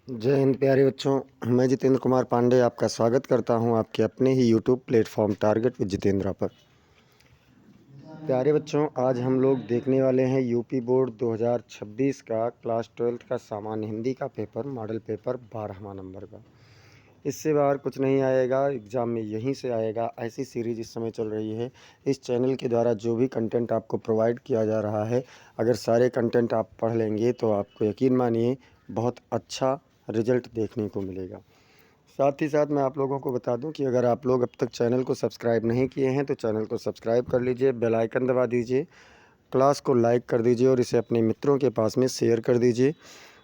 जय हिंद प्यारे बच्चों। मैं जितेंद्र कुमार पांडे आपका स्वागत करता हूं आपके अपने ही YouTube platform target with Jitendra पर। प्यारे बच्चों, आज हम लोग देखने वाले हैं यूपी बोर्ड 2026 का क्लास 12th का सामान्य हिंदी का पेपर, मॉडल पेपर 12वां नंबर का। इससे बाहर कुछ नहीं आएगा, एग्ज़ाम में यहीं से आएगा। ऐसी सीरीज इस समय चल रही है। इस चैनल के द्वारा जो भी कंटेंट आपको प्रोवाइड किया जा रहा है, अगर सारे कंटेंट आप पढ़ लेंगे तो आपको यकीन मानिए बहुत अच्छा रिजल्ट देखने को मिलेगा। साथ ही साथ मैं आप लोगों को बता दूं कि अगर आप लोग अब तक चैनल को सब्सक्राइब नहीं किए हैं तो चैनल को सब्सक्राइब कर लीजिए, बेल आइकन दबा दीजिए, क्लास को लाइक कर दीजिए और इसे अपने मित्रों के पास में शेयर कर दीजिए।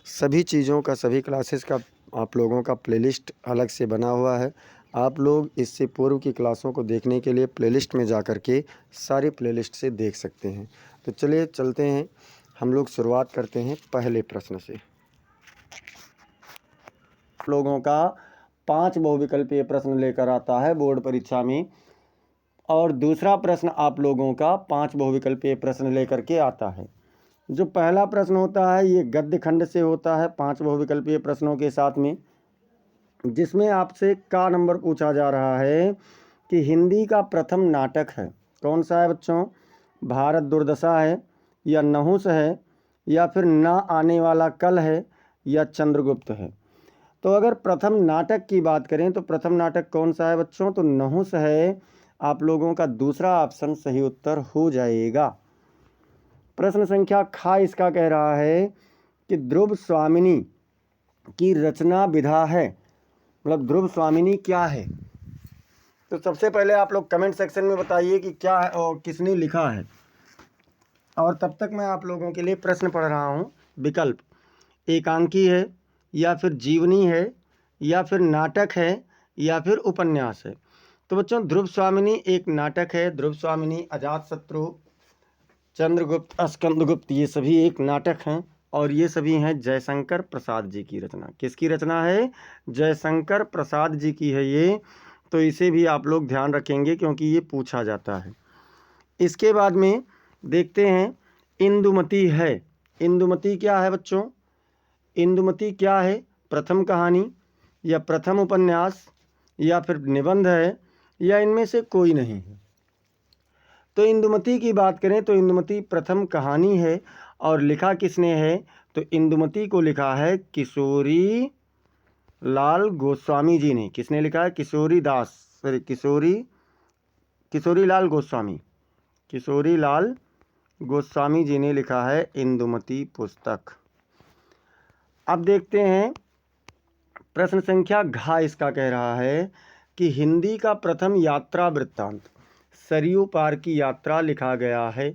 सभी चीज़ों का, सभी क्लासेस का आप लोगों का प्लेलिस्ट अलग से बना हुआ है। आप लोग इससे पूर्व की क्लासों को देखने के लिए प्लेलिस्ट में जा कर के सारी प्लेलिस्ट से देख सकते हैं। तो चलिए चलते हैं, हम लोग शुरुआत करते हैं पहले प्रश्न से। लोगों का 5 बहुविकल्पीय प्रश्न लेकर आता है बोर्ड परीक्षा में, और दूसरा प्रश्न आप लोगों का 5 बहुविकल्पीय प्रश्न लेकर के आता है। जो पहला प्रश्न होता है ये गद्य खंड से होता है 5 बहुविकल्पीय प्रश्नों के साथ में, जिसमें आपसे का नंबर पूछा जा रहा है कि हिंदी का प्रथम नाटक है कौन सा है बच्चों। भारत दुर्दशा है, या नहुस है, या फिर ना आने वाला कल है, या चंद्रगुप्त है। तो अगर प्रथम नाटक की बात करें तो प्रथम नाटक कौन सा है बच्चों, तो नहुस है। आप लोगों का दूसरा ऑप्शन सही उत्तर हो जाएगा। प्रश्न संख्या खा इसका कह रहा है कि ध्रुव स्वामिनी की रचना विधा है, मतलब ध्रुव स्वामिनी क्या है। तो सबसे पहले आप लोग कमेंट सेक्शन में बताइए कि क्या है और किसने लिखा है, और तब तक मैं आप लोगों के लिए प्रश्न पढ़ रहा हूँ। विकल्प एकांकी है, या फिर जीवनी है, या फिर नाटक है, या फिर उपन्यास है। तो बच्चों ध्रुव स्वामिनी एक नाटक है। ध्रुव स्वामिनी, अजातशत्रु, चंद्रगुप्त, स्कंदगुप्त, ये सभी एक नाटक हैं, और ये सभी हैं जयशंकर प्रसाद जी की रचना। किसकी रचना है? जयशंकर प्रसाद जी की है ये। तो इसे भी आप लोग ध्यान रखेंगे क्योंकि ये पूछा जाता है। इसके बाद में देखते हैं इंदुमती है। इंदुमती क्या है बच्चों? इंदुमती क्या है? प्रथम कहानी, या प्रथम उपन्यास, या फिर निबंध है, या इनमें से कोई नहीं है। तो इंदुमती की बात करें तो इंदुमती प्रथम कहानी है, और लिखा किसने है? तो इंदुमती को लिखा है किशोरी लाल गोस्वामी जी ने। किसने लिखा है? किशोरी लाल गोस्वामी। किशोरी लाल गोस्वामी जी ने लिखा है इंदुमती पुस्तक। अब देखते हैं प्रश्न संख्या घ इसका कह रहा है कि हिंदी का प्रथम यात्रा वृत्तांत सरयू पार की यात्रा लिखा गया है।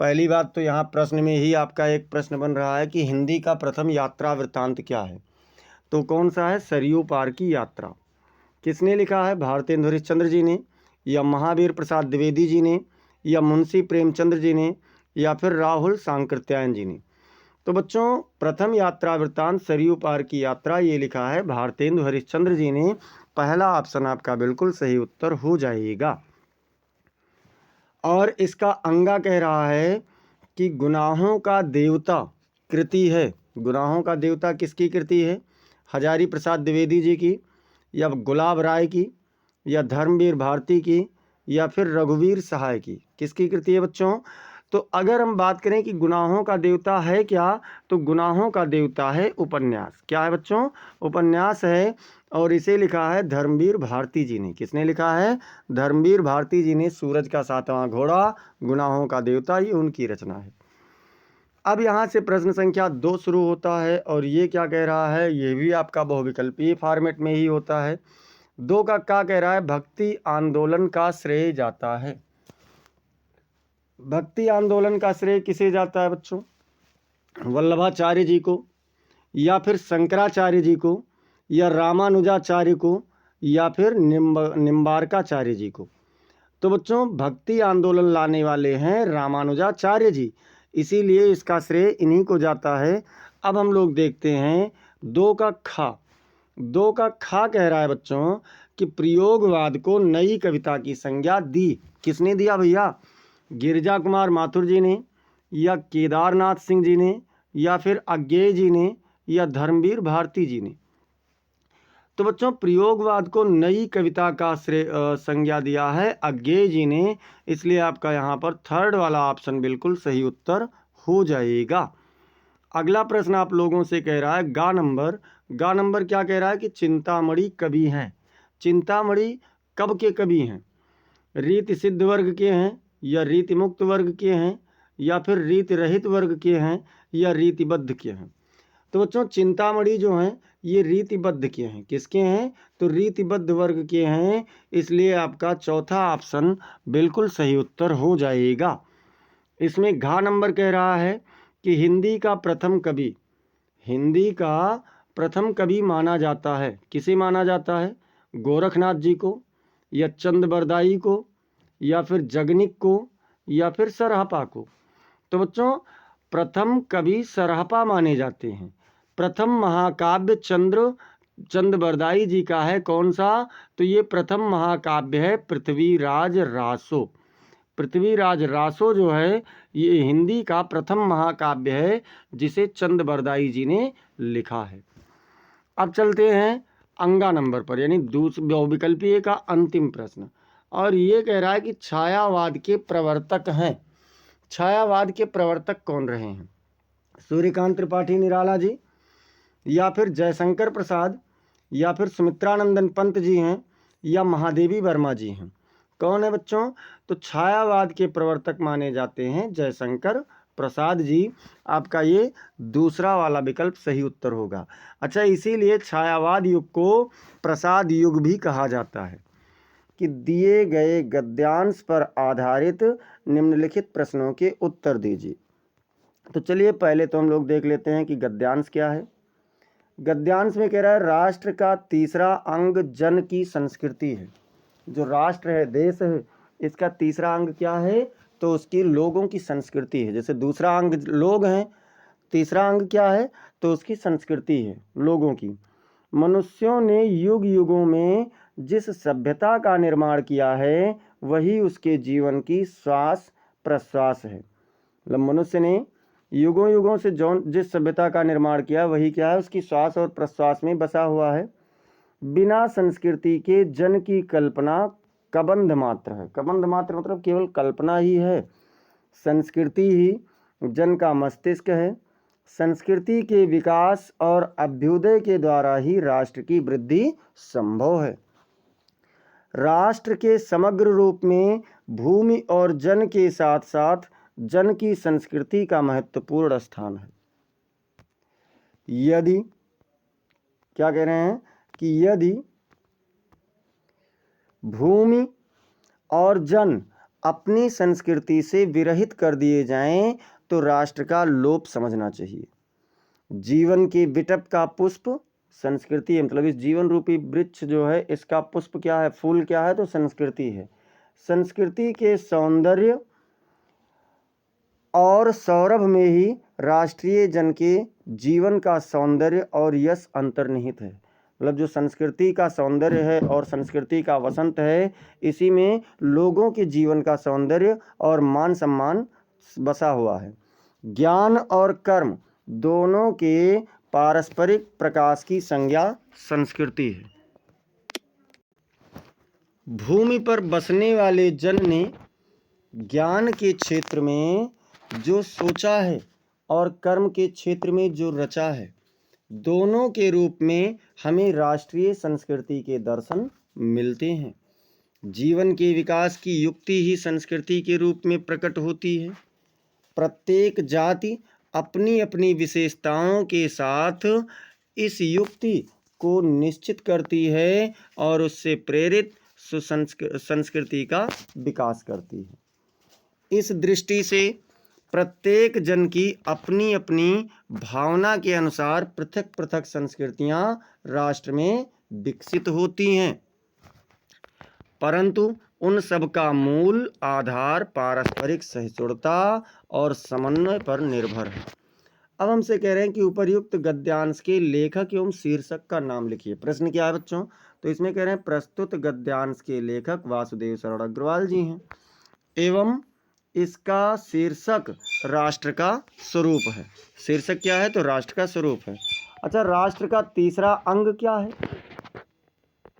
पहली बात तो यहाँ प्रश्न में ही आपका एक प्रश्न बन रहा है कि हिंदी का प्रथम यात्रा वृत्तांत क्या है। तो कौन सा है? सरयू पार की यात्रा। किसने लिखा है? भारतेंदु हरिश्चंद्र जी ने, या महावीर प्रसाद द्विवेदी जी ने, या मुंशी प्रेमचंद्र जी ने, या फिर राहुल सांकृत्यायन जी ने। तो बच्चों प्रथम यात्रा वृत्तांत सरयू पार की यात्रा ये लिखा है भारतेंदु हरिश्चंद्र जी ने। पहला ऑप्शन आपका बिल्कुल सही उत्तर हो जाएगा। और इसका अंगा कह रहा है कि गुनाहों का देवता कृति है। गुनाहों का देवता किसकी कृति है? हजारी प्रसाद द्विवेदी जी की, या गुलाब राय की, या धर्मवीर भारती की, या फिर रघुवीर सहाय की। किसकी कृति है बच्चों? तो अगर हम बात करें कि गुनाहों का देवता है क्या, तो गुनाहों का देवता है उपन्यास। क्या है बच्चों? उपन्यास है, और इसे लिखा है धर्मवीर भारती जी ने। किसने लिखा है? धर्मवीर भारती जी ने। सूरज का सातवां घोड़ा, गुनाहों का देवता, ये उनकी रचना है। अब यहाँ से प्रश्न संख्या 2 शुरू होता है, और ये क्या कह रहा है? ये भी आपका बहुविकल्पीय फॉर्मेट में ही होता है। 2 का क्या कह रहा है? भक्ति आंदोलन का श्रेय जाता है। भक्ति आंदोलन का श्रेय किसे जाता है बच्चों? वल्लभाचार्य जी को, या फिर शंकराचार्य जी को, या रामानुजाचार्य को, या फिर निम्बारकाचार्य जी को। तो बच्चों भक्ति आंदोलन लाने वाले हैं रामानुजाचार्य जी, इसीलिए इसका श्रेय इन्हीं को जाता है। अब हम लोग देखते हैं 2 का खा। 2 का खा कह रहा है बच्चों कि प्रयोगवाद को नई कविता की संज्ञा दी। किसने दिया भैया? गिरजा कुमार माथुर जी ने, या केदारनाथ सिंह जी ने, या फिर अज्ञेय जी ने, या धर्मवीर भारती जी ने? तो बच्चों प्रयोगवाद को नई कविता का संज्ञा दिया है अज्ञेय जी ने, इसलिए आपका यहाँ पर थर्ड वाला ऑप्शन बिल्कुल सही उत्तर हो जाएगा। अगला प्रश्न आप लोगों से कह रहा है गा नंबर क्या कह रहा है कि चिंतामणि कवि हैं। चिंतामणि कब के कवि हैं? रीति सिद्ध वर्ग के हैं या रीति मुक्त वर्ग के हैं या फिर रीति रहित वर्ग के हैं या रीतिबद्ध के हैं? तो बच्चों चिंतामणि जो हैं ये रीतिबद्ध के हैं। किसके हैं? तो रीतिबद्ध वर्ग के हैं, इसलिए आपका चौथा ऑप्शन बिल्कुल सही उत्तर हो जाएगा। इसमें घ नंबर कह रहा है कि हिंदी का प्रथम कवि माना जाता है। किसे माना जाता है? गोरखनाथ जी को या चंद बरदाई को या फिर जगनिक को या फिर सरहपा को? तो बच्चों प्रथम कवि सरहपा माने जाते हैं। प्रथम महाकाव्य चंद बरदाई जी का है। कौन सा? तो ये प्रथम महाकाव्य है पृथ्वीराज रासो। पृथ्वीराज रासो जो है ये हिंदी का प्रथम महाकाव्य है जिसे चंद बरदाई जी ने लिखा है। अब चलते हैं अंगा नंबर पर, यानी बहुविकल्पीय का अंतिम प्रश्न, और ये कह रहा है कि छायावाद के प्रवर्तक हैं। छायावाद के प्रवर्तक कौन रहे हैं? सूर्यकांत त्रिपाठी निराला जी या फिर जयशंकर प्रसाद या फिर सुमित्रानंदन पंत जी हैं या महादेवी वर्मा जी हैं? कौन है बच्चों? तो छायावाद के प्रवर्तक माने जाते हैं जयशंकर प्रसाद जी। आपका ये दूसरा वाला विकल्प सही उत्तर होगा। अच्छा, इसीलिए छायावाद युग को प्रसाद युग भी कहा जाता है। कि दिए गए गद्यांश पर आधारित निम्नलिखित प्रश्नों के उत्तर दीजिए। तो चलिए पहले तो हम लोग देख लेते हैं कि गद्यांश क्या है। गद्यांश में कह रहा है राष्ट्र का तीसरा अंग जन की संस्कृति है। जो राष्ट्र है, देश है, इसका तीसरा अंग क्या है? तो उसकी लोगों की संस्कृति है। जैसे दूसरा अंग लोग हैं, तीसरा अंग क्या है? तो उसकी संस्कृति है, लोगों की। मनुष्यों ने युग युगों में जिस सभ्यता का निर्माण किया है वही उसके जीवन की श्वास प्रश्वास है। मतलब मनुष्य ने युगों युगों से जिस सभ्यता का निर्माण किया वही क्या है? उसकी श्वास और प्रश्वास में बसा हुआ है। बिना संस्कृति के जन की कल्पना कबंध मात्र है। कबंध मात्र मतलब केवल कल्पना ही है। संस्कृति ही जन का मस्तिष्क है। संस्कृति के विकास और अभ्युदय के द्वारा ही राष्ट्र की वृद्धि संभव है। राष्ट्र के समग्र रूप में भूमि और जन के साथ साथ जन की संस्कृति का महत्वपूर्ण स्थान है। यदि क्या कह रहे हैं कि यदि भूमि और जन अपनी संस्कृति से विरहित कर दिए जाएं तो राष्ट्र का लोप समझना चाहिए। जीवन के विटप का पुष्प संस्कृति है। मतलब इस जीवन रूपी वृक्ष जो है इसका पुष्प क्या है? फूल क्या है? तो संस्कृति है। संस्कृति के सौंदर्य और सौरभ में ही राष्ट्रीय जन के जीवन का सौंदर्य और यश अंतर्निहित है। मतलब जो संस्कृति का सौंदर्य है और संस्कृति का वसंत है, इसी में लोगों के जीवन का सौंदर्य और मान सम्मान बसा हुआ है। ज्ञान और कर्म दोनों के पारस्परिक प्रकाश की संज्ञा संस्कृति है। भूमि पर बसने वाले जन ने ज्ञान के क्षेत्र में जो सोचा है और कर्म के क्षेत्र में जो रचा है, दोनों के रूप में हमें राष्ट्रीय संस्कृति के दर्शन मिलते हैं। जीवन के विकास की युक्ति ही संस्कृति के रूप में प्रकट होती है। प्रत्येक जाति अपनी अपनी विशेषताओं के साथ इस युक्ति को निश्चित करती है और उससे प्रेरित संस्कृति का विकास करती है। इस दृष्टि से प्रत्येक जन की अपनी अपनी भावना के अनुसार पृथक पृथक संस्कृतियां राष्ट्र में विकसित होती हैं, परंतु उन सब का मूल आधार पारस्परिक सहिष्णुता और समन्वय पर निर्भर है। अब हमसे कह रहे हैं कि उपर्युक्त गद्यांश के लेखक एवं शीर्षक का नाम लिखिए। प्रश्न क्या है बच्चों? तो इसमें कह रहे हैं प्रस्तुत गद्यांश के लेखक वासुदेव शरण अग्रवाल जी हैं एवं इसका शीर्षक राष्ट्र का स्वरूप है। शीर्षक क्या है? तो राष्ट्र का स्वरूप है। अच्छा, राष्ट्र का तीसरा अंग क्या है?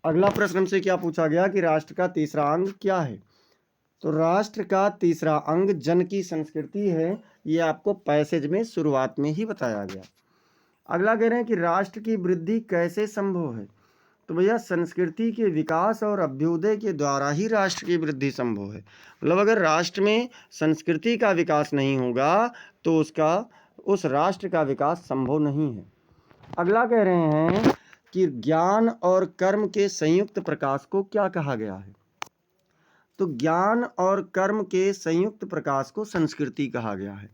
अगला प्रश्न हमसे क्या पूछा गया कि राष्ट्र का तीसरा अंग क्या है? तो राष्ट्र का तीसरा अंग जन की संस्कृति है। ये आपको पैसेज में शुरुआत में ही बताया गया। अगला कह रहे हैं कि राष्ट्र की वृद्धि कैसे संभव है? तो भैया संस्कृति के विकास और अभ्युदय के द्वारा ही राष्ट्र की वृद्धि संभव है। मतलब अगर राष्ट्र में संस्कृति का विकास नहीं होगा तो उस राष्ट्र का विकास संभव नहीं है। अगला कह रहे हैं कि ज्ञान और कर्म के संयुक्त प्रकाश को क्या कहा गया है? तो ज्ञान और कर्म के संयुक्त प्रकाश को संस्कृति कहा गया है।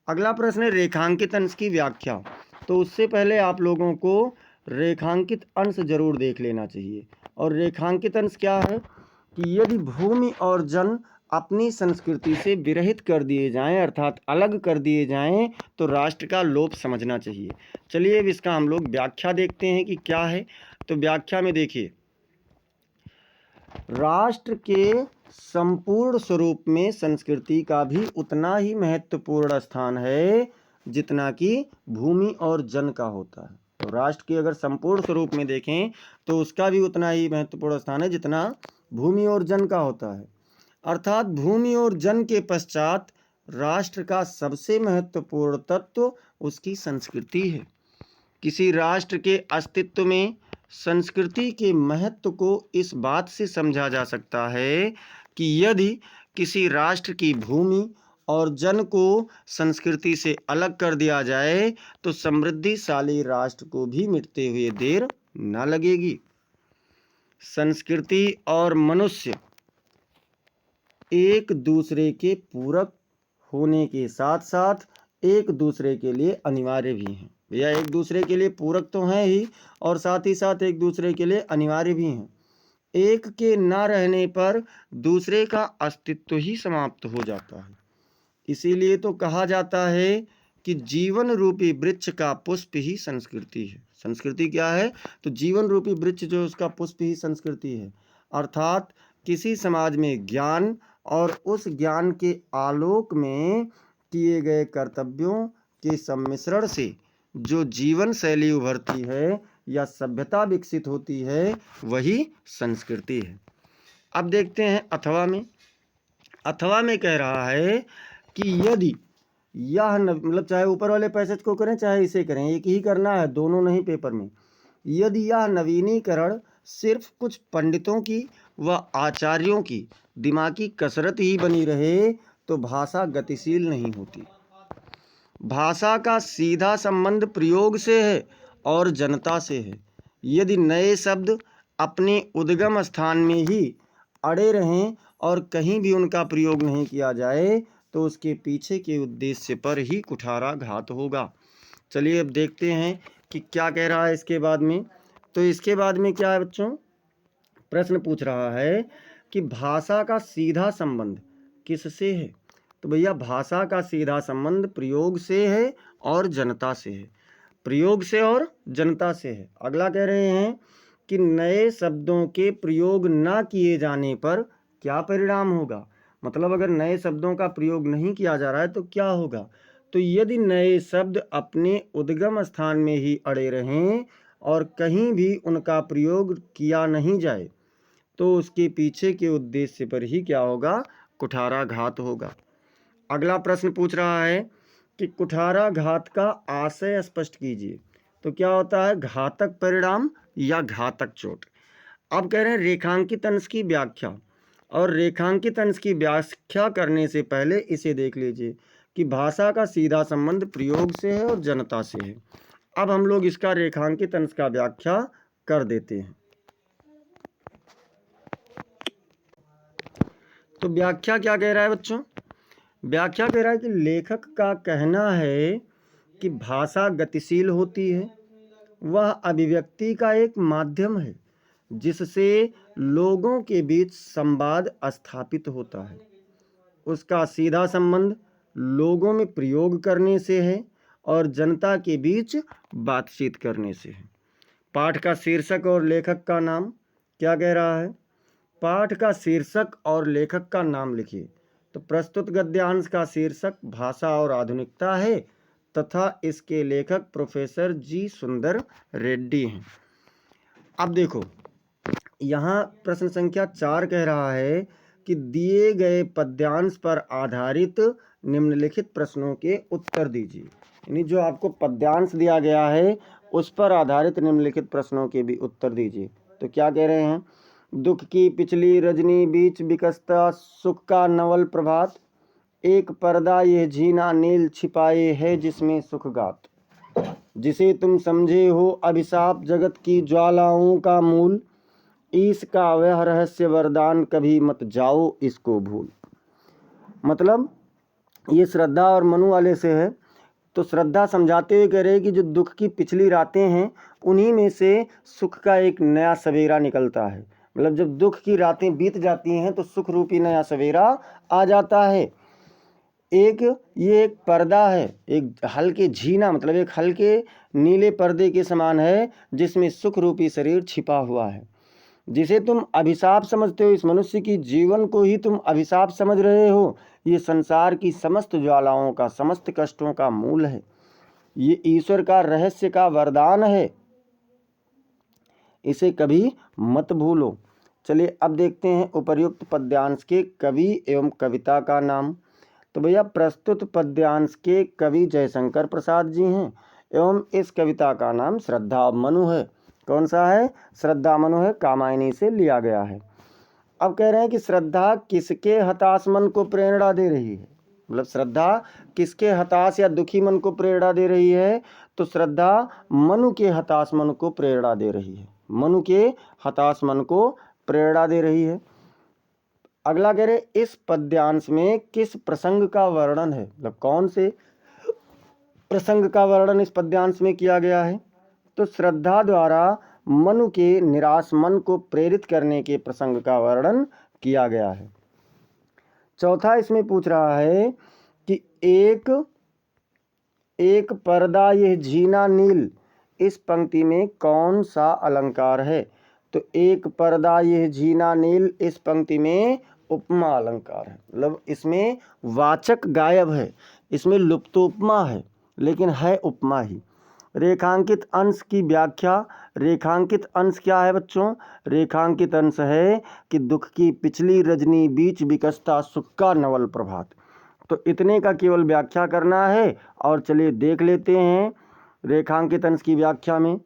अगला प्रश्न है रेखांकित अंश की व्याख्या। तो उससे पहले आप लोगों को रेखांकित अंश जरूर देख लेना चाहिए। और रेखांकित अंश क्या है कि यदि भूमि और जन अपनी संस्कृति से विरहित कर दिए जाएं, अर्थात अलग कर दिए जाएं, तो राष्ट्र का लोप समझना चाहिए। चलिए अब इसका हम लोग व्याख्या देखते हैं कि क्या है। तो व्याख्या में देखिए, राष्ट्र के संपूर्ण स्वरूप में संस्कृति का भी उतना ही महत्वपूर्ण स्थान है जितना कि भूमि और जन का होता है। तो राष्ट्र के अगर संपूर्ण स्वरूप में देखें तो उसका भी उतना ही महत्वपूर्ण स्थान है जितना भूमि और जन का होता है। अर्थात भूमि और जन के पश्चात राष्ट्र का सबसे महत्वपूर्ण तत्व उसकी संस्कृति है। किसी राष्ट्र के अस्तित्व में संस्कृति के महत्व को इस बात से समझा जा सकता है कि यदि किसी राष्ट्र की भूमि और जन को संस्कृति से अलग कर दिया जाए तो समृद्धिशाली राष्ट्र को भी मिटते हुए देर न लगेगी। संस्कृति और मनुष्य एक दूसरे के पूरक होने के साथ साथ एक दूसरे के लिए अनिवार्य भी हैं। भैया एक दूसरे के लिए पूरक तो हैं ही और साथ ही साथ एक दूसरे के लिए अनिवार्य भी हैं। एक के न रहने पर दूसरे का अस्तित्व ही समाप्त हो जाता है। इसीलिए तो कहा जाता है कि जीवन रूपी वृक्ष का पुष्प ही संस्कृति है। संस्कृति क्या है? तो जीवन रूपी वृक्ष जो उसका पुष्प ही संस्कृति है। अर्थात किसी समाज में ज्ञान और उस ज्ञान के आलोक में किए गए कर्तव्यों के सम्मिश्रण से जो जीवन शैली उभरती है या सभ्यता विकसित होती है वही संस्कृति है। अब देखते हैं अथवा में। अथवा में कह रहा है कि यदि यह मतलब चाहे ऊपर वाले पैसेज को करें चाहे इसे करें, एक ही करना है, दोनों नहीं पेपर में। यदि यह नवीनीकरण सिर्फ कुछ पंडितों की व आचार्यों की दिमागी कसरत ही बनी रहे तो भाषा गतिशील नहीं होती। भाषा का सीधा संबंध प्रयोग से है और जनता से है। यदि नए शब्द अपने उद्गम स्थान में ही अड़े रहें और कहीं भी उनका प्रयोग नहीं किया जाए तो उसके पीछे के उद्देश्य पर ही कुठाराघात होगा। चलिए अब देखते हैं कि क्या कह रहा है इसके बाद में। तो इसके बाद में क्या है बच्चों? प्रश्न पूछ रहा है कि भाषा का सीधा संबंध किससे है? तो भैया भाषा का सीधा संबंध प्रयोग से है और जनता से है। प्रयोग से और जनता से है। अगला कह रहे हैं कि नए शब्दों के प्रयोग न किए जाने पर क्या परिणाम होगा? मतलब अगर नए शब्दों का प्रयोग नहीं किया जा रहा है तो क्या होगा? तो यदि नए शब्द अपने उद्गम स्थान में ही अड़े रहें और कहीं भी उनका प्रयोग किया नहीं जाए तो उसके पीछे के उद्देश्य पर ही क्या होगा? कुठाराघात होगा। अगला प्रश्न पूछ रहा है कि कुठाराघात का आशय स्पष्ट कीजिए। तो क्या होता है? घातक परिणाम या घातक चोट। अब कह रहे हैं रेखांकित अंश की व्याख्या। और रेखांकित अंश की व्याख्या करने से पहले इसे देख लीजिए कि भाषा का सीधा संबंध प्रयोग से है और जनता से है। अब हम लोग इसका रेखांकित अंश का व्याख्या कर देते हैं। तो व्याख्या क्या कह रहा है बच्चों? व्याख्या कह रहा है कि लेखक का कहना है कि भाषा गतिशील होती है, वह अभिव्यक्ति का एक माध्यम है जिससे लोगों के बीच संवाद स्थापित होता है। उसका सीधा संबंध लोगों में प्रयोग करने से है और जनता के बीच बातचीत करने से है। पाठ का शीर्षक और लेखक का नाम क्या कह रहा है? पाठ का शीर्षक और लेखक का नाम लिखिए। तो प्रस्तुत गद्यांश का शीर्षक भाषा और आधुनिकता है तथा इसके लेखक प्रोफेसर जी सुंदर रेड्डी हैं। अब देखो, यहाँ प्रश्न संख्या 4 कह रहा है कि दिए गए पद्यांश पर आधारित निम्नलिखित प्रश्नों के उत्तर दीजिए। यानी जो आपको पद्यांश दिया गया है उस पर आधारित निम्नलिखित प्रश्नों के भी उत्तर दीजिए। तो क्या कह रहे हैं? दुख की पिछली रजनी बीच बिकसता सुख का नवल प्रभात, एक पर्दा यह झीना नील छिपाए है जिसमें सुख गात, जिसे तुम समझे हो अभिशाप जगत की ज्वालाओं का मूल, ईश का वह रहस्य वरदान कभी मत जाओ इसको भूल। मतलब ये श्रद्धा और मनु वाले से है। तो श्रद्धा समझाते हुए कह रहे कि जो दुख की पिछली रातें हैं उन्हीं में से सुख का एक नया सवेरा निकलता है। मतलब जब दुख की रातें बीत जाती हैं तो सुख रूपी नया सवेरा आ जाता है। ये एक पर्दा है, एक हल्के झीना, मतलब एक हल्के नीले पर्दे के समान है जिसमें सुख रूपी शरीर छिपा हुआ है, जिसे तुम अभिशाप समझते हो। इस मनुष्य की जीवन को ही तुम अभिशाप समझ रहे हो। ये संसार की समस्त ज्वालाओं का, समस्त कष्टों का मूल है। ये ईश्वर का रहस्य का वरदान है, इसे कभी मत भूलो। चलिए अब देखते हैं उपर्युक्त पद्यांश के कवि एवं कविता का नाम। तो भैया प्रस्तुत पद्यांश के कवि जयशंकर प्रसाद जी हैं एवं इस कविता का नाम श्रद्धा मनु है। कौन सा है? श्रद्धा मनु है, कामायनी से लिया गया है। अब कह रहे हैं कि श्रद्धा किसके हताश मन को प्रेरणा दे रही है। मतलब श्रद्धा किसके हताश या दुखी मन को प्रेरणा दे रही है? तो श्रद्धा मनु के हताश मन को प्रेरणा दे रही है, मनु के हताश मन को प्रेरणा दे रही है। अगला कह रहे इस पद्यांश में किस प्रसंग का वर्णन है। मतलब कौन से प्रसंग का वर्णन इस पद्यांश में किया गया है? तो श्रद्धा द्वारा मनु के निराश मन को प्रेरित करने के प्रसंग का वर्णन किया गया है। चौथा इसमें पूछ रहा है कि एक पर्दा यह झीना नील, इस पंक्ति में कौन सा अलंकार है? तो एक पर्दा यह झीना नील इस पंक्ति में उपमा अलंकार है। मतलब इसमें वाचक गायब है, इसमें लुप्तोपमा है, लेकिन है उपमा ही। रेखांकित अंश की व्याख्या। रेखांकित अंश क्या है बच्चों? रेखांकित अंश है कि दुख की पिछली रजनी बीच बिकसता सुख का नवल प्रभात। तो इतने का केवल व्याख्या करना है और चलिए देख लेते हैं। रेखांकित अंश की व्याख्या में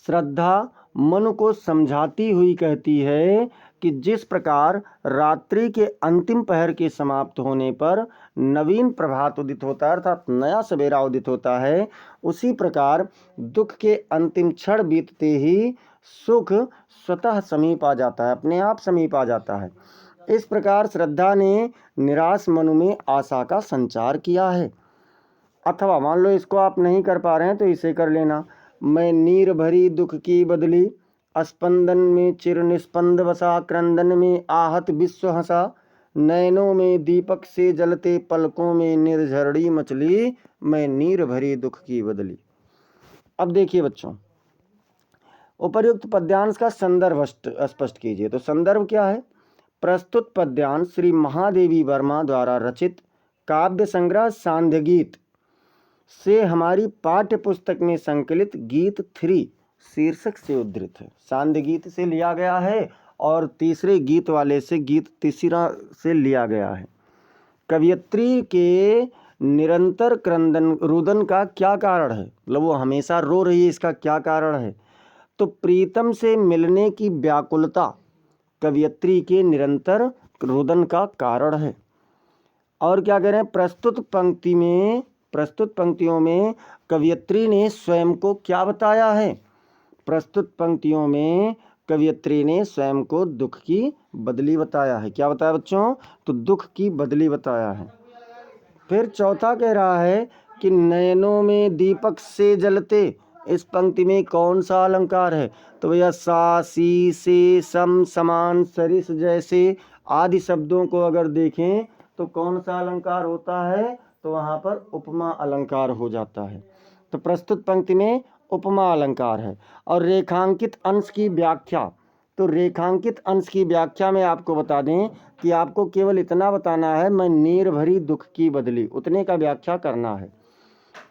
श्रद्धा मनु को समझाती हुई कहती है कि जिस प्रकार रात्रि के अंतिम पहर के समाप्त होने पर नवीन प्रभात उदित होता है, अर्थात नया सवेरा उदित होता है, उसी प्रकार दुख के अंतिम क्षण बीतते ही सुख स्वतः समीप आ जाता है, अपने आप समीप आ जाता है। इस प्रकार श्रद्धा ने निराश मनु में आशा का संचार किया है। अथवा मान लो इसको आप नहीं कर पा रहे हैं तो इसे कर लेना। मैं नीर भरी दुख की बदली, स्पंदन में चिर निस्पंद बसा, क्रंदन में आहत विश्व हंसा, नैनों में दीपक से जलते पलकों में निर्झरड़ी मचली, मैं नीर भरी दुख की बदली। अब देखिए बच्चों, उपर्युक्त पद्यांश का संदर्भ स्पष्ट कीजिए। तो संदर्भ क्या है? प्रस्तुत पद्यांश श्री महादेवी वर्मा द्वारा रचित काव्य संग्रह सांध्य गीत से हमारी पाठ्य पुस्तक में संकलित गीत 3 शीर्षक से उद्धृत है। सांध्य गीत से लिया गया है और तीसरे गीत वाले से गीत तीसरा से लिया गया है। कवयित्री के निरंतर क्रंदन रुदन का क्या कारण है? मतलब वो हमेशा रो रही है, इसका क्या कारण है? तो प्रीतम से मिलने की व्याकुलता कवयित्री के निरंतर रुदन का कारण है। और क्या कह रहे हैं? प्रस्तुत पंक्तियों में कवयित्री ने स्वयं को क्या बताया है? प्रस्तुत पंक्तियों में कवयित्री ने स्वयं को दुख की बदली बताया है। क्या बताया बच्चों? तो दुख की बदली बताया है। फिर चौथा कह रहा है कि नयनों में दीपक से जलते, इस पंक्ति में कौन सा अलंकार है? तो भैया सा, सी, से, सम, समान, सरिस जैसे आदि शब्दों को अगर देखें तो कौन सा अलंकार होता है? तो वहाँ पर उपमा अलंकार हो जाता है। तो प्रस्तुत पंक्ति में उपमा अलंकार है। और रेखांकित अंश की व्याख्या, तो रेखांकित अंश की व्याख्या में आपको बता दें कि आपको केवल इतना बताना है, मैं नीर भरी दुख की बदली, उतने का व्याख्या करना है।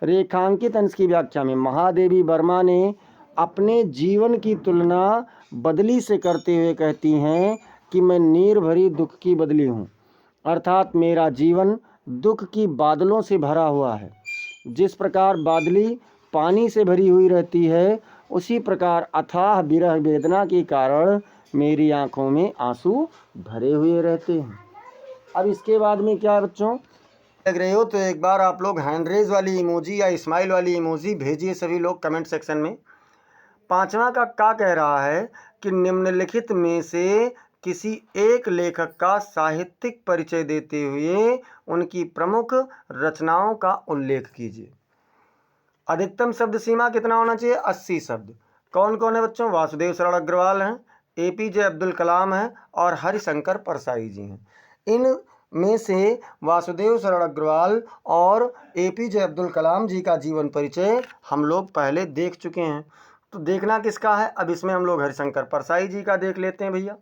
रेखांकित अंश की व्याख्या में महादेवी वर्मा ने अपने जीवन की तुलना बदली से करते हुए कहती हैं कि मैं नीर भरी दुख की बदली हूँ, अर्थात मेरा जीवन दुख की बादलों से भरा हुआ है। जिस प्रकार बादली पानी से भरी हुई रहती है, उसी प्रकार अथाह विरह वेदना के कारण मेरी आंखों में आंसू भरे हुए रहते हैं। अब इसके बाद में क्या है बच्चों, लग रहे हो तो एक बार आप लोग हैंड रेज वाली इमोजी या स्माइल वाली इमोजी भेजिए सभी लोग कमेंट सेक्शन में। पांचवा का क्या कह रहा है कि निम्नलिखित में से किसी एक लेखक का साहित्यिक परिचय देते हुए उनकी प्रमुख रचनाओं का उल्लेख कीजिए। अधिकतम शब्द सीमा कितना होना चाहिए? 80 शब्द। कौन कौन है बच्चों? वासुदेव शरण अग्रवाल हैं, APJ अब्दुल कलाम हैं और हरिशंकर परसाई जी हैं। इन में से वासुदेव शरण अग्रवाल और APJ अब्दुल कलाम जी का जीवन परिचय हम लोग पहले देख चुके हैं, तो देखना किसका है? अब इसमें हम लोग हरिशंकर परसाई जी का देख लेते हैं भैया।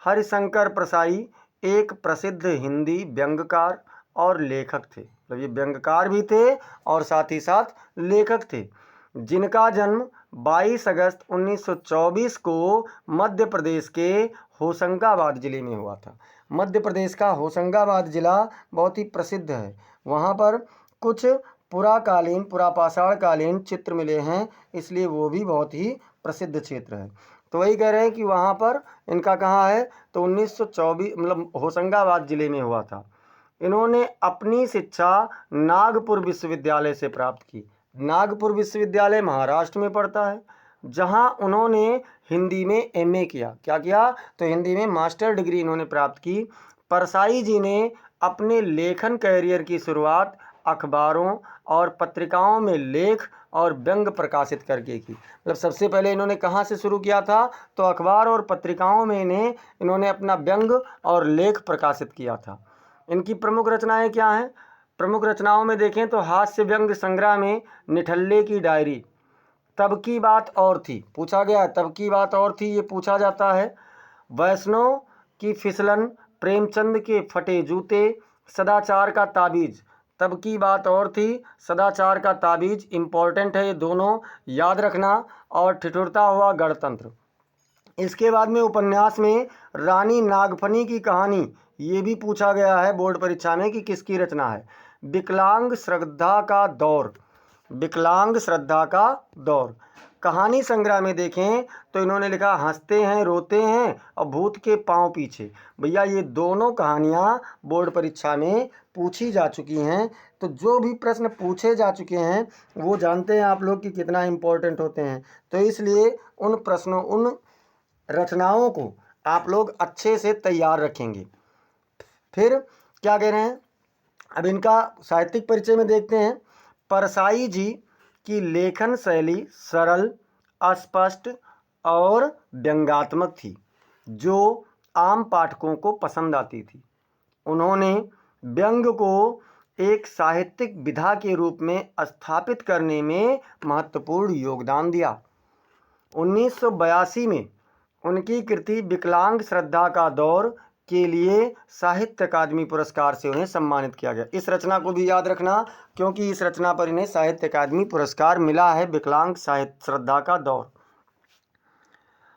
हरिशंकर परसाई एक प्रसिद्ध हिंदी व्यंग्यकार और लेखक थे, मतलब ये व्यंग्यकार भी थे और साथ ही साथ लेखक थे, जिनका जन्म 22 अगस्त 1924 को मध्य प्रदेश के होशंगाबाद जिले में हुआ था। मध्य प्रदेश का होशंगाबाद जिला बहुत ही प्रसिद्ध है। वहाँ पर कुछ पुरापाषाण कालीन चित्र मिले हैं, इसलिए वो भी बहुत ही प्रसिद्ध क्षेत्र है। तो वही कह रहे हैं कि वहाँ पर इनका कहाँ है, तो 1924 मतलब होशंगाबाद जिले में हुआ था। इन्होंने अपनी शिक्षा नागपुर विश्वविद्यालय से प्राप्त की। नागपुर विश्वविद्यालय महाराष्ट्र में पड़ता है, जहां उन्होंने हिंदी में MA किया। क्या किया? तो हिंदी में मास्टर डिग्री इन्होंने प्राप्त की। परसाई जी ने अपने लेखन कैरियर की शुरुआत अखबारों और पत्रिकाओं में लेख और व्यंग प्रकाशित करके की। मतलब सबसे पहले इन्होंने कहाँ से शुरू किया था? तो अखबार और पत्रिकाओं में इन्होंने अपना व्यंग और लेख प्रकाशित किया था। इनकी प्रमुख रचनाएं क्या हैं? प्रमुख रचनाओं में देखें तो हास्य व्यंग संग्रह में निठल्ले की डायरी, तब की बात और थी, पूछा गया तब की बात और थी, ये पूछा जाता है। वैष्णव की फिसलन, प्रेमचंद के फटे जूते, सदाचार का ताबीज, तब की बात और थी, सदाचार का ताबीज इंपॉर्टेंट है, ये दोनों याद रखना, और ठिठुरता हुआ गणतंत्र। इसके बाद में उपन्यास में रानी नागफनी की कहानी, ये भी पूछा गया है बोर्ड परीक्षा में कि किसकी रचना है। विकलांग श्रद्धा का दौर, विकलांग श्रद्धा का दौर। कहानी संग्रह में देखें तो इन्होंने लिखा हंसते हैं रोते हैं और भूत के पांव पीछे। भैया ये दोनों कहानियाँ बोर्ड परीक्षा में पूछी जा चुकी हैं, तो जो भी प्रश्न पूछे जा चुके हैं वो जानते हैं आप लोग कि कितना इम्पोर्टेंट होते हैं, तो इसलिए उन प्रश्नों उन रचनाओं को आप लोग अच्छे से तैयार रखेंगे। फिर क्या कह रहे हैं, अब इनका साहित्यिक परिचय में देखते हैं। परसाई जी की लेखन शैली सरल, अस्पष्ट और व्यंग्यात्मक थी, जो आम पाठकों को पसंद आती थी। उन्होंने व्यंग को एक साहित्यिक विधा के रूप में स्थापित करने में महत्वपूर्ण योगदान दिया। 1982 में उनकी कृति विकलांग श्रद्धा का दौर के लिए साहित्य अकादमी पुरस्कार से उन्हें सम्मानित किया गया। इस रचना को भी याद रखना, क्योंकि इस रचना पर इन्हें साहित्य अकादमी पुरस्कार मिला है, विकलांग साहित्य श्रद्धा का दौर।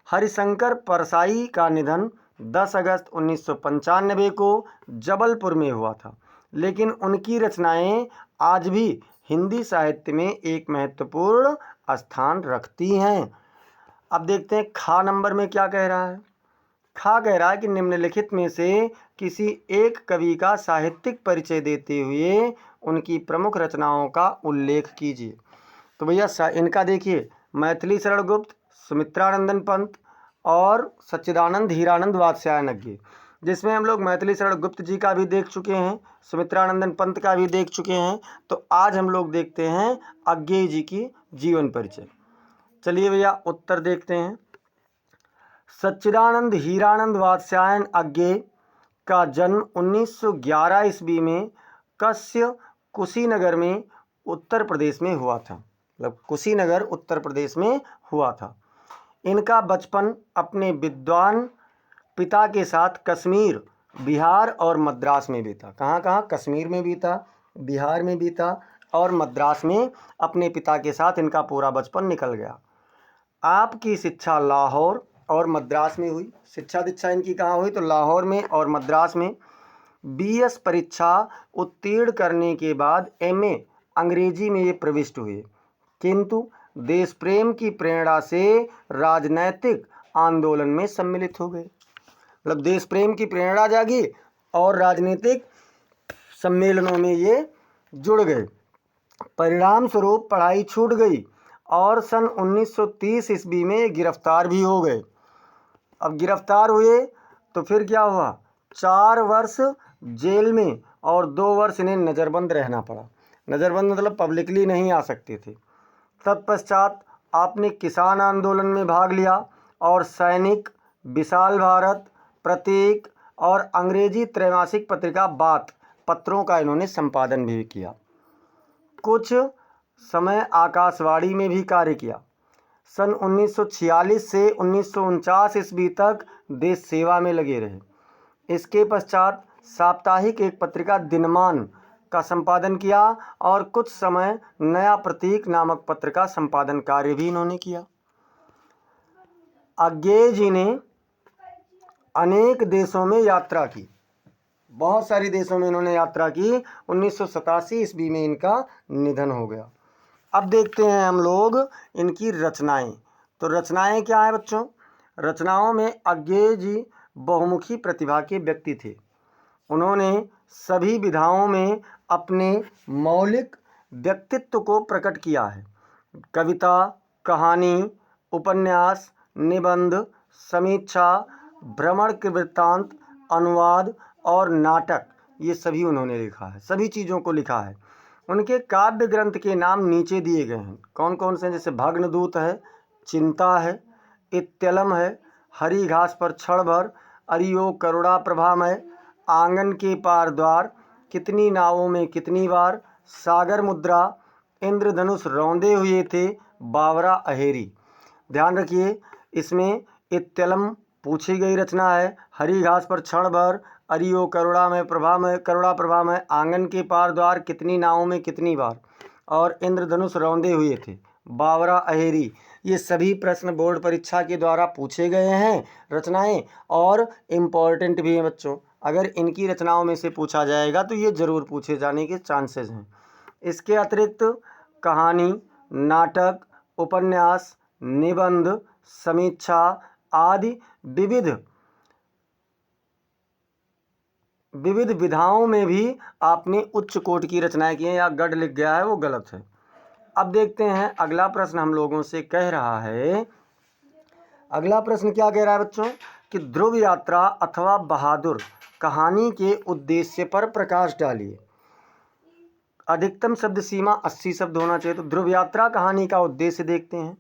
हरिशंकर परसाई का निधन 10 अगस्त 1995 को जबलपुर में हुआ था, लेकिन उनकी रचनाएं आज भी हिंदी साहित्य में एक महत्वपूर्ण स्थान रखती हैं। अब देखते हैं खा नंबर में क्या कह रहा है। खा कह रहा है कि निम्नलिखित में से किसी एक कवि का साहित्यिक परिचय देते हुए उनकी प्रमुख रचनाओं का उल्लेख कीजिए। तो भैया इनका देखिए, मैथिली शरण गुप्त, सुमित्रानंदन पंत और सच्चिदानंद हीरानंद वात्स्यायन, जिसमें हम लोग मैथिली शरण गुप्त जी का भी देख चुके हैं, सुमित्रानंदन पंत का भी देख चुके हैं। तो आज हम लोग देखते हैं अज्ञेय जी की जीवन परिचय। चलिए भैया उत्तर देखते हैं। सच्चिदानंद हीरानंद वात्स्यायन अज्ञेय का जन्म 1911 ईस्वी में कस्य कुशीनगर में उत्तर प्रदेश में हुआ था, मतलब कुशीनगर उत्तर प्रदेश में हुआ था। इनका बचपन अपने विद्वान पिता के साथ कश्मीर, बिहार और मद्रास में बीता। कहाँ कहाँ? कश्मीर में बीता, बिहार में बीता और मद्रास में अपने पिता के साथ इनका पूरा बचपन निकल गया। आपकी शिक्षा लाहौर और मद्रास में हुई। शिक्षा दीक्षा इनकी कहाँ हुई? तो लाहौर में और मद्रास में। BS परीक्षा उत्तीर्ण करने के बाद MA अंग्रेजी में ये प्रविष्ट हुए, किंतु देश प्रेम की प्रेरणा से राजनैतिक आंदोलन में सम्मिलित हो गए। मतलब देश प्रेम की प्रेरणा जागी और राजनीतिक सम्मेलनों में ये जुड़ गए। परिणाम स्वरूप पढ़ाई छूट गई और सन 1930 ईस्वी में गिरफ्तार भी हो गए। अब गिरफ्तार हुए तो फिर क्या हुआ? 4 वर्ष जेल में और 2 वर्ष इन्हें नज़रबंद रहना पड़ा। नज़रबंद मतलब पब्लिकली नहीं आ सकते थे। तत्पश्चात आपने किसान आंदोलन में भाग लिया और सैनिक, विशाल भारत, प्रतीक और अंग्रेजी त्रैमासिक पत्रिका बात पत्रों का इन्होंने संपादन भी किया। कुछ समय आकाशवाणी में भी कार्य किया। सन 1946 से 1949 ईस्वी तक देश सेवा में लगे रहे। इसके पश्चात साप्ताहिक एक पत्रिका दिनमान का संपादन किया और कुछ समय नया प्रतीक नामक पत्र का संपादन कार्य भी इन्होंने किया। अज्ञेय जी ने अनेक देशों में यात्रा की, बहुत सारे देशों में इन्होंने यात्रा की। 1987 ईस्वी में इनका निधन हो गया। अब देखते हैं हम लोग इनकी रचनाएं। तो रचनाएं क्या है बच्चों? रचनाओं में अज्ञेय जी बहुमुखी प्रतिभा के व्यक्ति थे। उन्होंने सभी विधाओं में अपने मौलिक व्यक्तित्व को प्रकट किया है। कविता, कहानी, उपन्यास, निबंध, समीक्षा, भ्रमण के वृत्तांत, अनुवाद और नाटक, ये सभी उन्होंने लिखा है। सभी चीज़ों को लिखा है। उनके काव्य ग्रंथ के नाम नीचे दिए गए हैं। कौन कौन से? जैसे भग्नदूत है, चिंता है, इत्यलम है, हरी घास पर क्षण भर, अरियो करुणा प्रभामय, आंगन के पार द्वार, कितनी नावों में कितनी बार, सागर मुद्रा, इंद्रधनुष रौंदे हुए थे, बावरा अहेरी। ध्यान रखिए, इसमें इत्यलम पूछी गई रचना है, हरी घास पर क्षण भर, अरियो करुणा प्रभा में, आंगन के पार द्वार, कितनी नावों में कितनी बार और इंद्रधनुष रौंदे हुए थे, बावरा अहेरी। ये सभी प्रश्न बोर्ड परीक्षा के द्वारा पूछे गए हैं रचनाएं और इम्पॉर्टेंट भी हैं बच्चों। अगर इनकी रचनाओं में से पूछा जाएगा तो ये ज़रूर पूछे जाने के चांसेस हैं। इसके अतिरिक्त कहानी, नाटक, उपन्यास, निबंध, समीक्षा आदि विविध विधाओं में भी आपने उच्च कोटि की रचनाएं की हैं। या गढ़ लिख गया है वो गलत है। अब देखते हैं अगला प्रश्न हम लोगों से कह रहा है। अगला प्रश्न क्या कह रहा है बच्चों? कि ध्रुव यात्रा अथवा बहादुर कहानी के उद्देश्य पर प्रकाश डालिए। अधिकतम शब्द सीमा 80 शब्द होना चाहिए। तो ध्रुव यात्रा कहानी का उद्देश्य देखते हैं।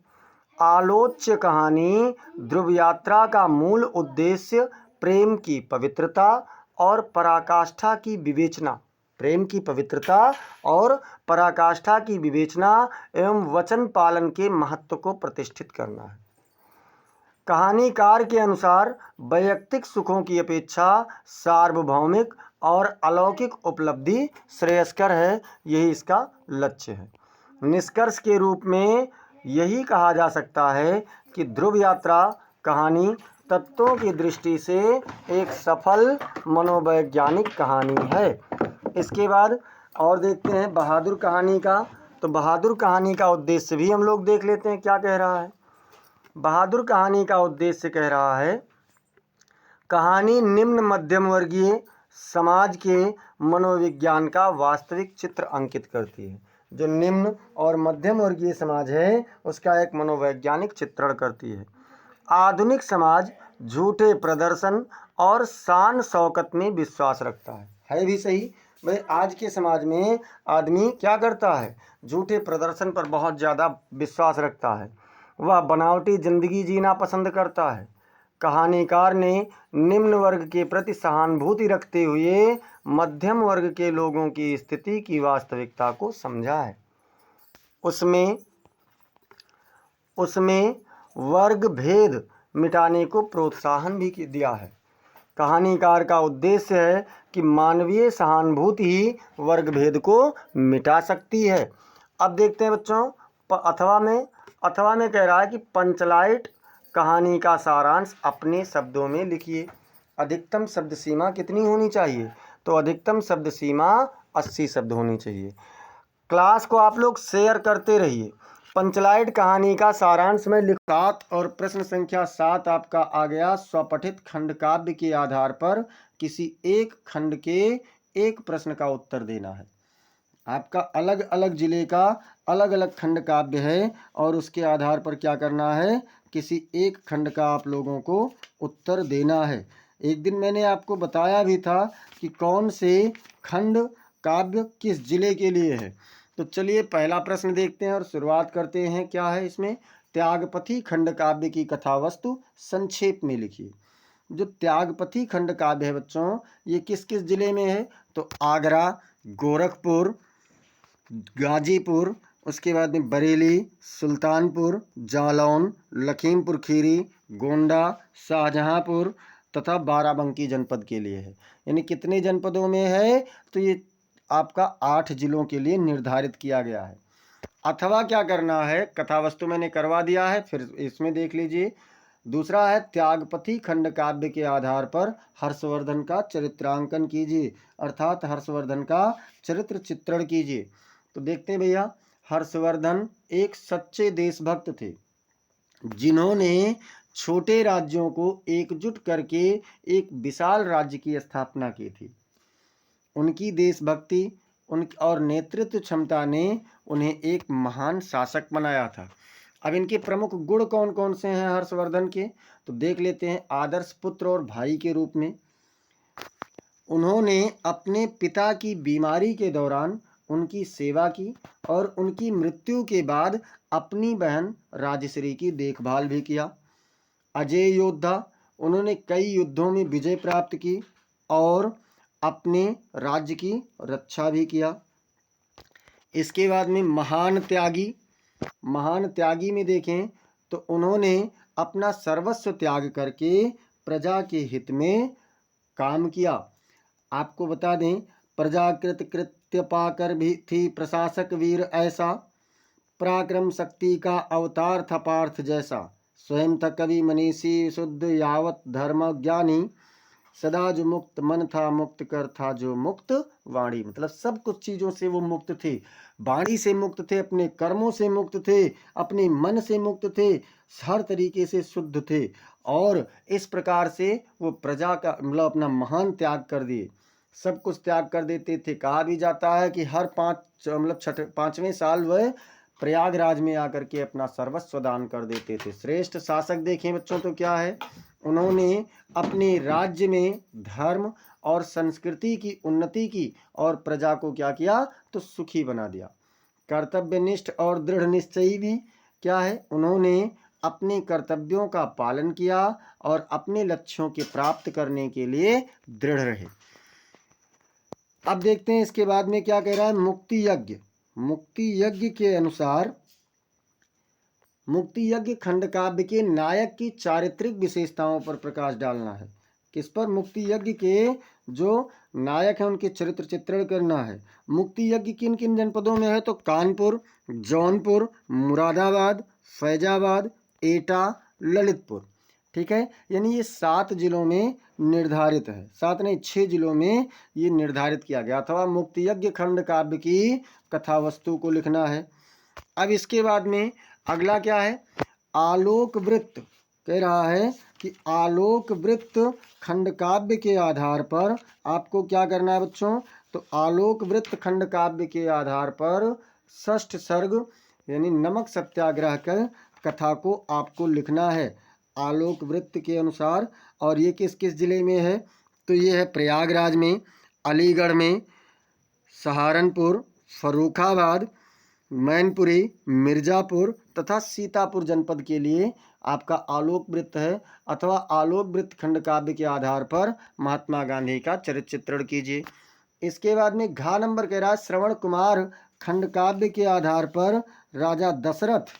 आलोच्य कहानी ध्रुव यात्रा का मूल उद्देश्य प्रेम की पवित्रता और पराकाष्ठा की विवेचना, प्रेम की पवित्रता और पराकाष्ठा की विवेचना एवं वचन पालन के महत्व को प्रतिष्ठित करना है। कहानीकार के अनुसार वैयक्तिक सुखों की अपेक्षा सार्वभौमिक और अलौकिक उपलब्धि श्रेयस्कर है, यही इसका लक्ष्य है। निष्कर्ष के रूप में यही कहा जा सकता है कि ध्रुव यात्रा कहानी तत्वों की दृष्टि से एक सफल मनोवैज्ञानिक कहानी है। इसके बाद और देखते हैं बहादुर कहानी का। तो बहादुर कहानी का उद्देश्य भी हम लोग देख लेते हैं क्या कह रहा है। बहादुर कहानी का उद्देश्य कह रहा है, कहानी निम्न मध्यम वर्गीय समाज के मनोविज्ञान का वास्तविक चित्र अंकित करती है। जो निम्न और मध्यम वर्गीय समाज है उसका एक मनोवैज्ञानिक चित्रण करती है। आधुनिक समाज झूठे प्रदर्शन और शान शौकत में विश्वास रखता है भी सही। भाई आज के समाज में आदमी क्या करता है? झूठे प्रदर्शन पर बहुत ज़्यादा विश्वास रखता है। वह बनावटी जिंदगी जीना पसंद करता है। कहानीकार ने निम्न वर्ग के प्रति सहानुभूति रखते हुए मध्यम वर्ग के लोगों की स्थिति की वास्तविकता को समझा है। उसमें वर्ग भेद मिटाने को प्रोत्साहन भी दिया है। कहानीकार का उद्देश्य है कि मानवीय सहानुभूति ही वर्ग भेद को मिटा सकती है। अब देखते हैं बच्चों, अथवा में कह रहा है कि पंचलाइट कहानी का सारांश अपने शब्दों में लिखिए। अधिकतम शब्द सीमा कितनी होनी चाहिए? तो अधिकतम शब्द सीमा 80 शब्द होनी चाहिए। क्लास को आप लोग शेयर करते रहिए। पंचलाइट कहानी का सारांश में लिख 7 और प्रश्न संख्या 7 आपका आ गया। स्वपठित खंड काव्य के आधार पर किसी एक खंड के एक प्रश्न का उत्तर देना है। आपका अलग अलग जिले का अलग अलग खंड काव्य है और उसके आधार पर क्या करना है, किसी एक खंड का आप लोगों को उत्तर देना है। एक दिन मैंने आपको बताया भी था कि कौन से खंड काव्य किस जिले के लिए है। तो चलिए पहला प्रश्न देखते हैं और शुरुआत करते हैं। क्या है इसमें? त्यागपथी खंड काव्य की कथा वस्तु संक्षेप में लिखिए। जो त्यागपथी खंड काव्य है बच्चों, ये किस किस जिले में है? तो आगरा, गोरखपुर, गाजीपुर, उसके बाद में बरेली, सुल्तानपुर, जालौन, लखीमपुर खीरी, गोंडा, शाहजहांपुर तथा बाराबंकी जनपद के लिए है। यानी कितने जनपदों में है? तो ये आपका 8 जिलों के लिए निर्धारित किया गया है। अथवा क्या करना है, कथा वस्तु मैंने करवा दिया है, फिर इसमें देख लीजिए। दूसरा है त्यागपथी खंड काव्य के आधार पर हर्षवर्धन का चरित्रांकन कीजिए, अर्थात हर्षवर्धन का चरित्र चित्रण कीजिए। तो देखते हैं भैया, हर्षवर्धन एक सच्चे देशभक्त थे जिन्होंने छोटे राज्यों को एकजुट करके एक विशाल राज्य की स्थापना की थी। उनकी देशभक्ति और नेतृत्व क्षमता ने उन्हें एक महान शासक बनाया था। अब इनके प्रमुख गुण कौन कौन से हैं हर्षवर्धन के? तो देख लेते हैं। आदर्श पुत्र और भाई के रूप में उन्होंने अपने पिता की बीमारी के दौरान उनकी सेवा की और उनकी मृत्यु के बाद अपनी बहन राजश्री की देखभाल भी किया। अजय योद्धा, उन्होंने कई युद्धों में विजय प्राप्त की और अपने राज्य की रक्षा भी किया। इसके बाद में महान त्यागी में देखें तो उन्होंने अपना सर्वस्व त्याग करके प्रजा के हित में काम किया। आपको बता दें, प्रजाकृत कृत्य पाकर भी थी प्रशासक वीर ऐसा, पराक्रम शक्ति का अवतार था पार्थ जैसा, स्वयं था कवि मनीषी शुद्ध यावत धर्म ज्ञानी, सदा जो मुक्त मन था मुक्त कर था जो मुक्त वाणी। मतलब सब कुछ चीज़ों से वो मुक्त थे, वाणी से मुक्त थे, अपने कर्मों से मुक्त थे, अपने मन से मुक्त थे, हर तरीके से शुद्ध थे और इस प्रकार से वो प्रजा का मतलब अपना महान त्याग कर दिए, सब कुछ त्याग कर देते थे। कहा भी जाता है कि हर 5वें साल वह प्रयागराज में आकर के अपना सर्वस्व दान कर देते थे। श्रेष्ठ शासक देखें बच्चों तो क्या है, उन्होंने अपने राज्य में धर्म और संस्कृति की उन्नति की और प्रजा को क्या किया, तो सुखी बना दिया। कर्तव्यनिष्ठ और दृढ़ निश्चयी भी क्या है, उन्होंने अपने कर्तव्यों का पालन किया और अपने लक्ष्यों के प्राप्त करने के लिए दृढ़ रहे। अब देखते हैं इसके बाद में क्या कह रहा है। मुक्ति यज्ञ के अनुसार मुक्ति यज्ञ खंड काव्य के नायक की चारित्रिक विशेषताओं पर प्रकाश डालना है। किस पर? मुक्ति यज्ञ के जो नायक हैं उनके चरित्र चित्रण करना है। मुक्ति यज्ञ किन किन जनपदों में है? तो कानपुर, जौनपुर, मुरादाबाद, फैजाबाद, एटा, ललितपुर। ठीक है, यानी ये 7 जिलों में निर्धारित है, 7 नहीं 6 जिलों में ये निर्धारित किया गया। अथवा मुक्ति यज्ञ खंड काव्य की कथा वस्तु को लिखना है। अब इसके बाद में अगला क्या है, आलोक वृत्त। कह रहा है कि आलोक वृत्त खंड काव्य के आधार पर आपको क्या करना है बच्चों? तो आलोक वृत्त खंड काव्य के आधार पर षष्ठ सर्ग यानी नमक सत्याग्रह का कथा को आपको लिखना है आलोक वृत्त के अनुसार। और ये किस किस जिले में है? तो ये है प्रयागराज में, अलीगढ़ में, सहारनपुर, फर्रुखाबाद, मैनपुरी, मिर्ज़ापुर तथा सीतापुर जनपद के लिए आपका आलोक वृत्त है। अथवा आलोक वृत्त खंड काव्य के आधार पर महात्मा गांधी का चरित्र चित्रण कीजिए। इसके बाद में घ नंबर कह रहा है, श्रवण कुमार खंड काव्य के आधार पर राजा दशरथ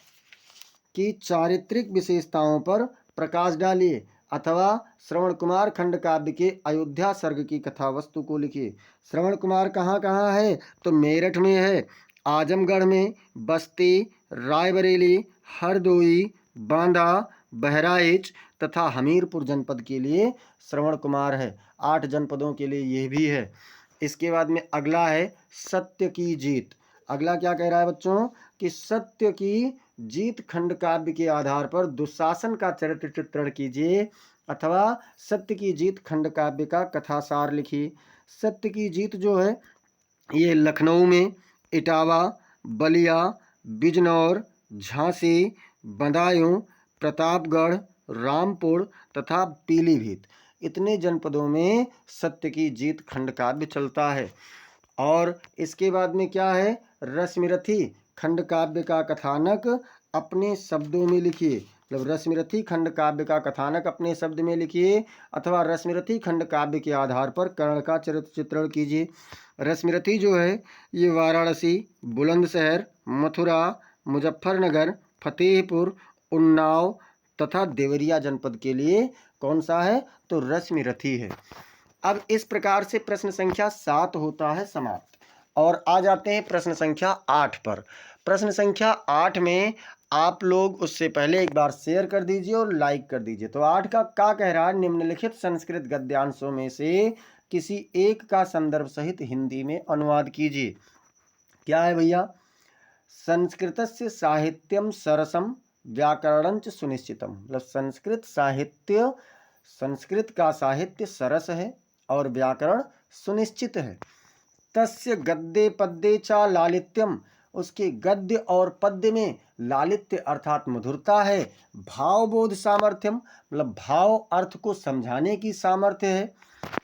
की चारित्रिक विशेषताओं पर प्रकाश डालिए। अथवा श्रवण कुमार खंड काव्य के अयोध्या सर्ग की कथा वस्तु को लिखिए। श्रवण कुमार कहाँ कहाँ है? तो मेरठ में है, आजमगढ़ में, बस्ती, रायबरेली, हरदोई, बांदा, बहराइच तथा हमीरपुर जनपद के लिए श्रवण कुमार है। 8 जनपदों के लिए यह भी है। इसके बाद में अगला है सत्य की जीत। अगला क्या कह रहा है बच्चों कि सत्य की जीत खंड काव्य के आधार पर दुशासन का चरित्र चित्रण कीजिए अथवा सत्य की जीत खंड काव्य का कथासार लिखिए। सत्य की जीत जो है ये लखनऊ में, इटावा, बलिया, बिजनौर, झांसी, बदायूं, प्रतापगढ़, रामपुर तथा पीलीभीत इतने जनपदों में सत्य की जीत खंड काव्य चलता है। और इसके बाद में क्या है? रश्मिरथी खंड काव्य का कथानक अपने शब्दों में लिखिए। मतलब रश्मिरथी खंड काव्य का कथानक अपने शब्द में लिखिए अथवा रश्मिरथी खंड काव्य के आधार पर कर्ण का चरित्र चित्रण कीजिए। रश्मिरथी जो है ये वाराणसी, बुलंदशहर, मथुरा, मुजफ्फरनगर, फतेहपुर, उन्नाव तथा देवरिया जनपद के लिए कौन सा है? तो रश्मिरथी है। अब इस प्रकार से प्रश्न संख्या 7 होता है समाप्त। और आ जाते हैं प्रश्न संख्या 8 पर। प्रश्न संख्या 8 में आप लोग उससे पहले एक बार शेयर कर दीजिए और लाइक कर दीजिए। तो 8 का क्या कह रहा है? निम्नलिखित संस्कृत गद्यांशों में से किसी एक का संदर्भ सहित हिंदी में अनुवाद कीजिए। क्या है भैया? संस्कृतस्य साहित्यम सरसम व्याकरणंच सुनिश्चितम। मतलब संस्कृत साहित्य, संस्कृत का साहित्य सरस है और व्याकरण सुनिश्चित है। तस्य गद्ये पद्ये चा लालित्यम। उसके गद्य और पद्य में लालित्य अर्थात मधुरता है। भावबोध सामर्थ्यम मतलब भाव अर्थ को समझाने की सामर्थ्य है।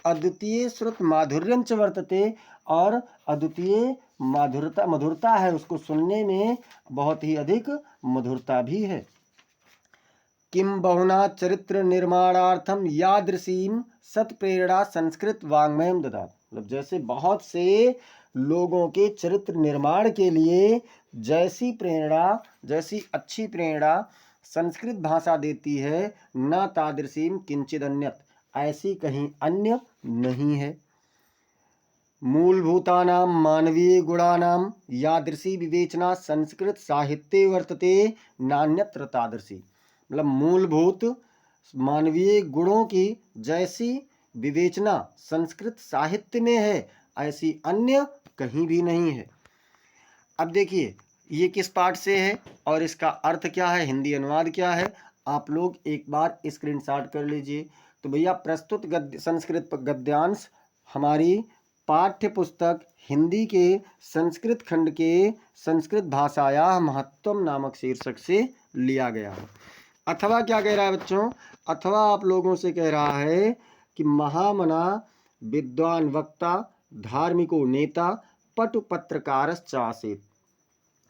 अद्वितीय श्रुत माधुर्यंच वर्तते और अद्वितीय मधुरता है, उसको सुनने में बहुत ही अधिक मधुरता भी है। किम बहुना चरित्र निर्माणार्थम यादृशीम सत्प्रेरणा संस्कृत वाङ्मयम ददात। मतलब जैसे बहुत से लोगों के चरित्र निर्माण के लिए जैसी प्रेरणा, जैसी अच्छी प्रेरणा संस्कृत भाषा देती है, न तादृशीम किंचिद अन्यत, ऐसी कहीं अन्य नहीं है। मूलभूतानां मानवीय गुणानां यादृशी विवेचना संस्कृत साहित्ये वर्तते नान्यत्र तादृशी। मतलब मूलभूत मानवीय गुणों की जैसी विवेचना संस्कृत साहित्य में है, ऐसी अन्य कहीं भी नहीं है। अब देखिए ये किस पाठ से है और इसका अर्थ क्या है, हिंदी अनुवाद क्या है, आप लोग एक बार स्क्रीनशॉट कर लीजिए। तो भैया प्रस्तुत संस्कृत गद्यांश हमारी पाठ्य पुस्तक हिंदी के संस्कृत खंड के संस्कृत भाषाया महत्वम नामक शीर्षक से लिया गया है। अथवा क्या कह रहा है बच्चों? अथवा आप लोगों से कह रहा है कि महामना विद्वान वक्ता धार्मिको नेता पटु पत्रकारश्चासीत्।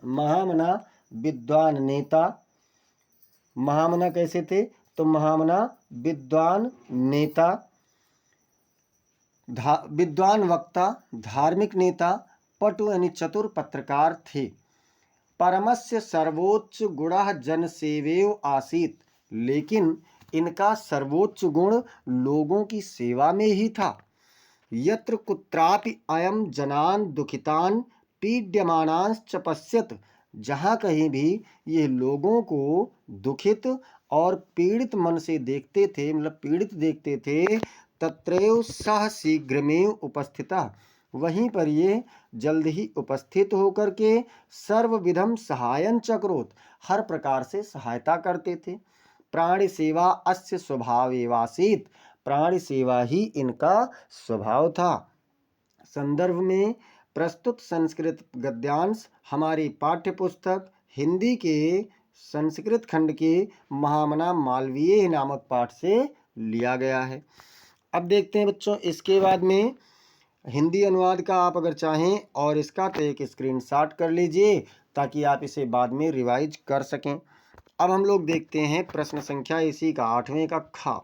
महामना विद्वान नेता, महामना कैसे थे? तो महामना विद्वान नेता, विद्वान वक्ता, धार्मिक नेता, पटु यानी चतुर पत्रकार थे। परमस्य सर्वोच्च गुणः जनसेवेव आसीत्। लेकिन इनका सर्वोच्च गुण लोगों की सेवा में ही था। यत्र कुत्रापि अयम जनान दुखितान पीड्यमानांश्च पश्यत। जहाँ कहीं भी ये लोगों को दुखित और पीड़ित मन से देखते थे, मतलब पीड़ित देखते थे, तत्रैव सह शीघ्रमेव उपस्थितः। वहीं पर ये जल्द ही उपस्थित होकर के सर्वविधम सहायं चक्रोत, हर प्रकार से सहायता करते थे। प्राणी सेवा अस्य स्वभावेवासीत्। प्राणी सेवा ही इनका स्वभाव था। संदर्भ में प्रस्तुत संस्कृत गद्यांश हमारी पाठ्य पुस्तक हिंदी के संस्कृत खंड के महामना मालवीय नामक पाठ से लिया गया है। अब देखते हैं बच्चों इसके बाद में हिंदी अनुवाद का आप अगर चाहें और इसका तो एक स्क्रीनशॉट कर लीजिए ताकि आप इसे बाद में रिवाइज कर सकें। अब हम लोग देखते हैं प्रश्न संख्या इसी का 8वें का खा।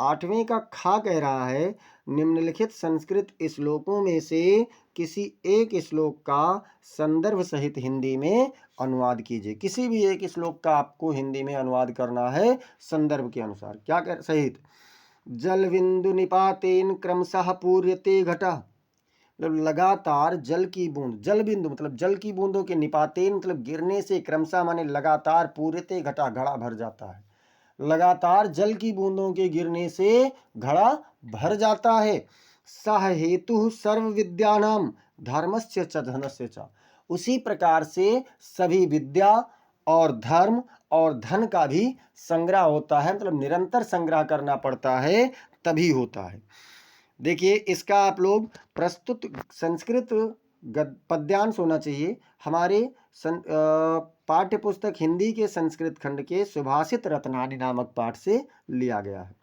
8वें का खा कह रहा है निम्नलिखित संस्कृत श्लोकों में से किसी एक श्लोक का संदर्भ सहित हिंदी में अनुवाद कीजिए। किसी भी एक श्लोक का आपको हिंदी में अनुवाद करना है संदर्भ के अनुसार। क्या कर सहित? जल बिंदु निपातेन क्रमशः पूर्यते घटा, मतलब लगातार जल की बूंद, जल बिंदु मतलब जल की बूंदों के निपातेन मतलब गिरने से, क्रमशः माने लगातार, पूर्यते घटा घड़ा भर जाता है। लगातार जल की बूंदों के गिरने से घड़ा भर जाता है। सह हेतु सर्व विद्यानाम धर्मस्य च धनस्य च, उसी प्रकार से सभी विद्या और धर्म और धन का भी संग्रह होता है, मतलब निरंतर संग्रह करना पड़ता है तभी होता है। देखिए इसका आप लोग प्रस्तुत संस्कृत पद्यांश होना चाहिए। हमारे पाठ्य पुस्तक हिंदी के संस्कृत खंड के सुभाषित रत्नानी नामक पाठ से लिया गया है।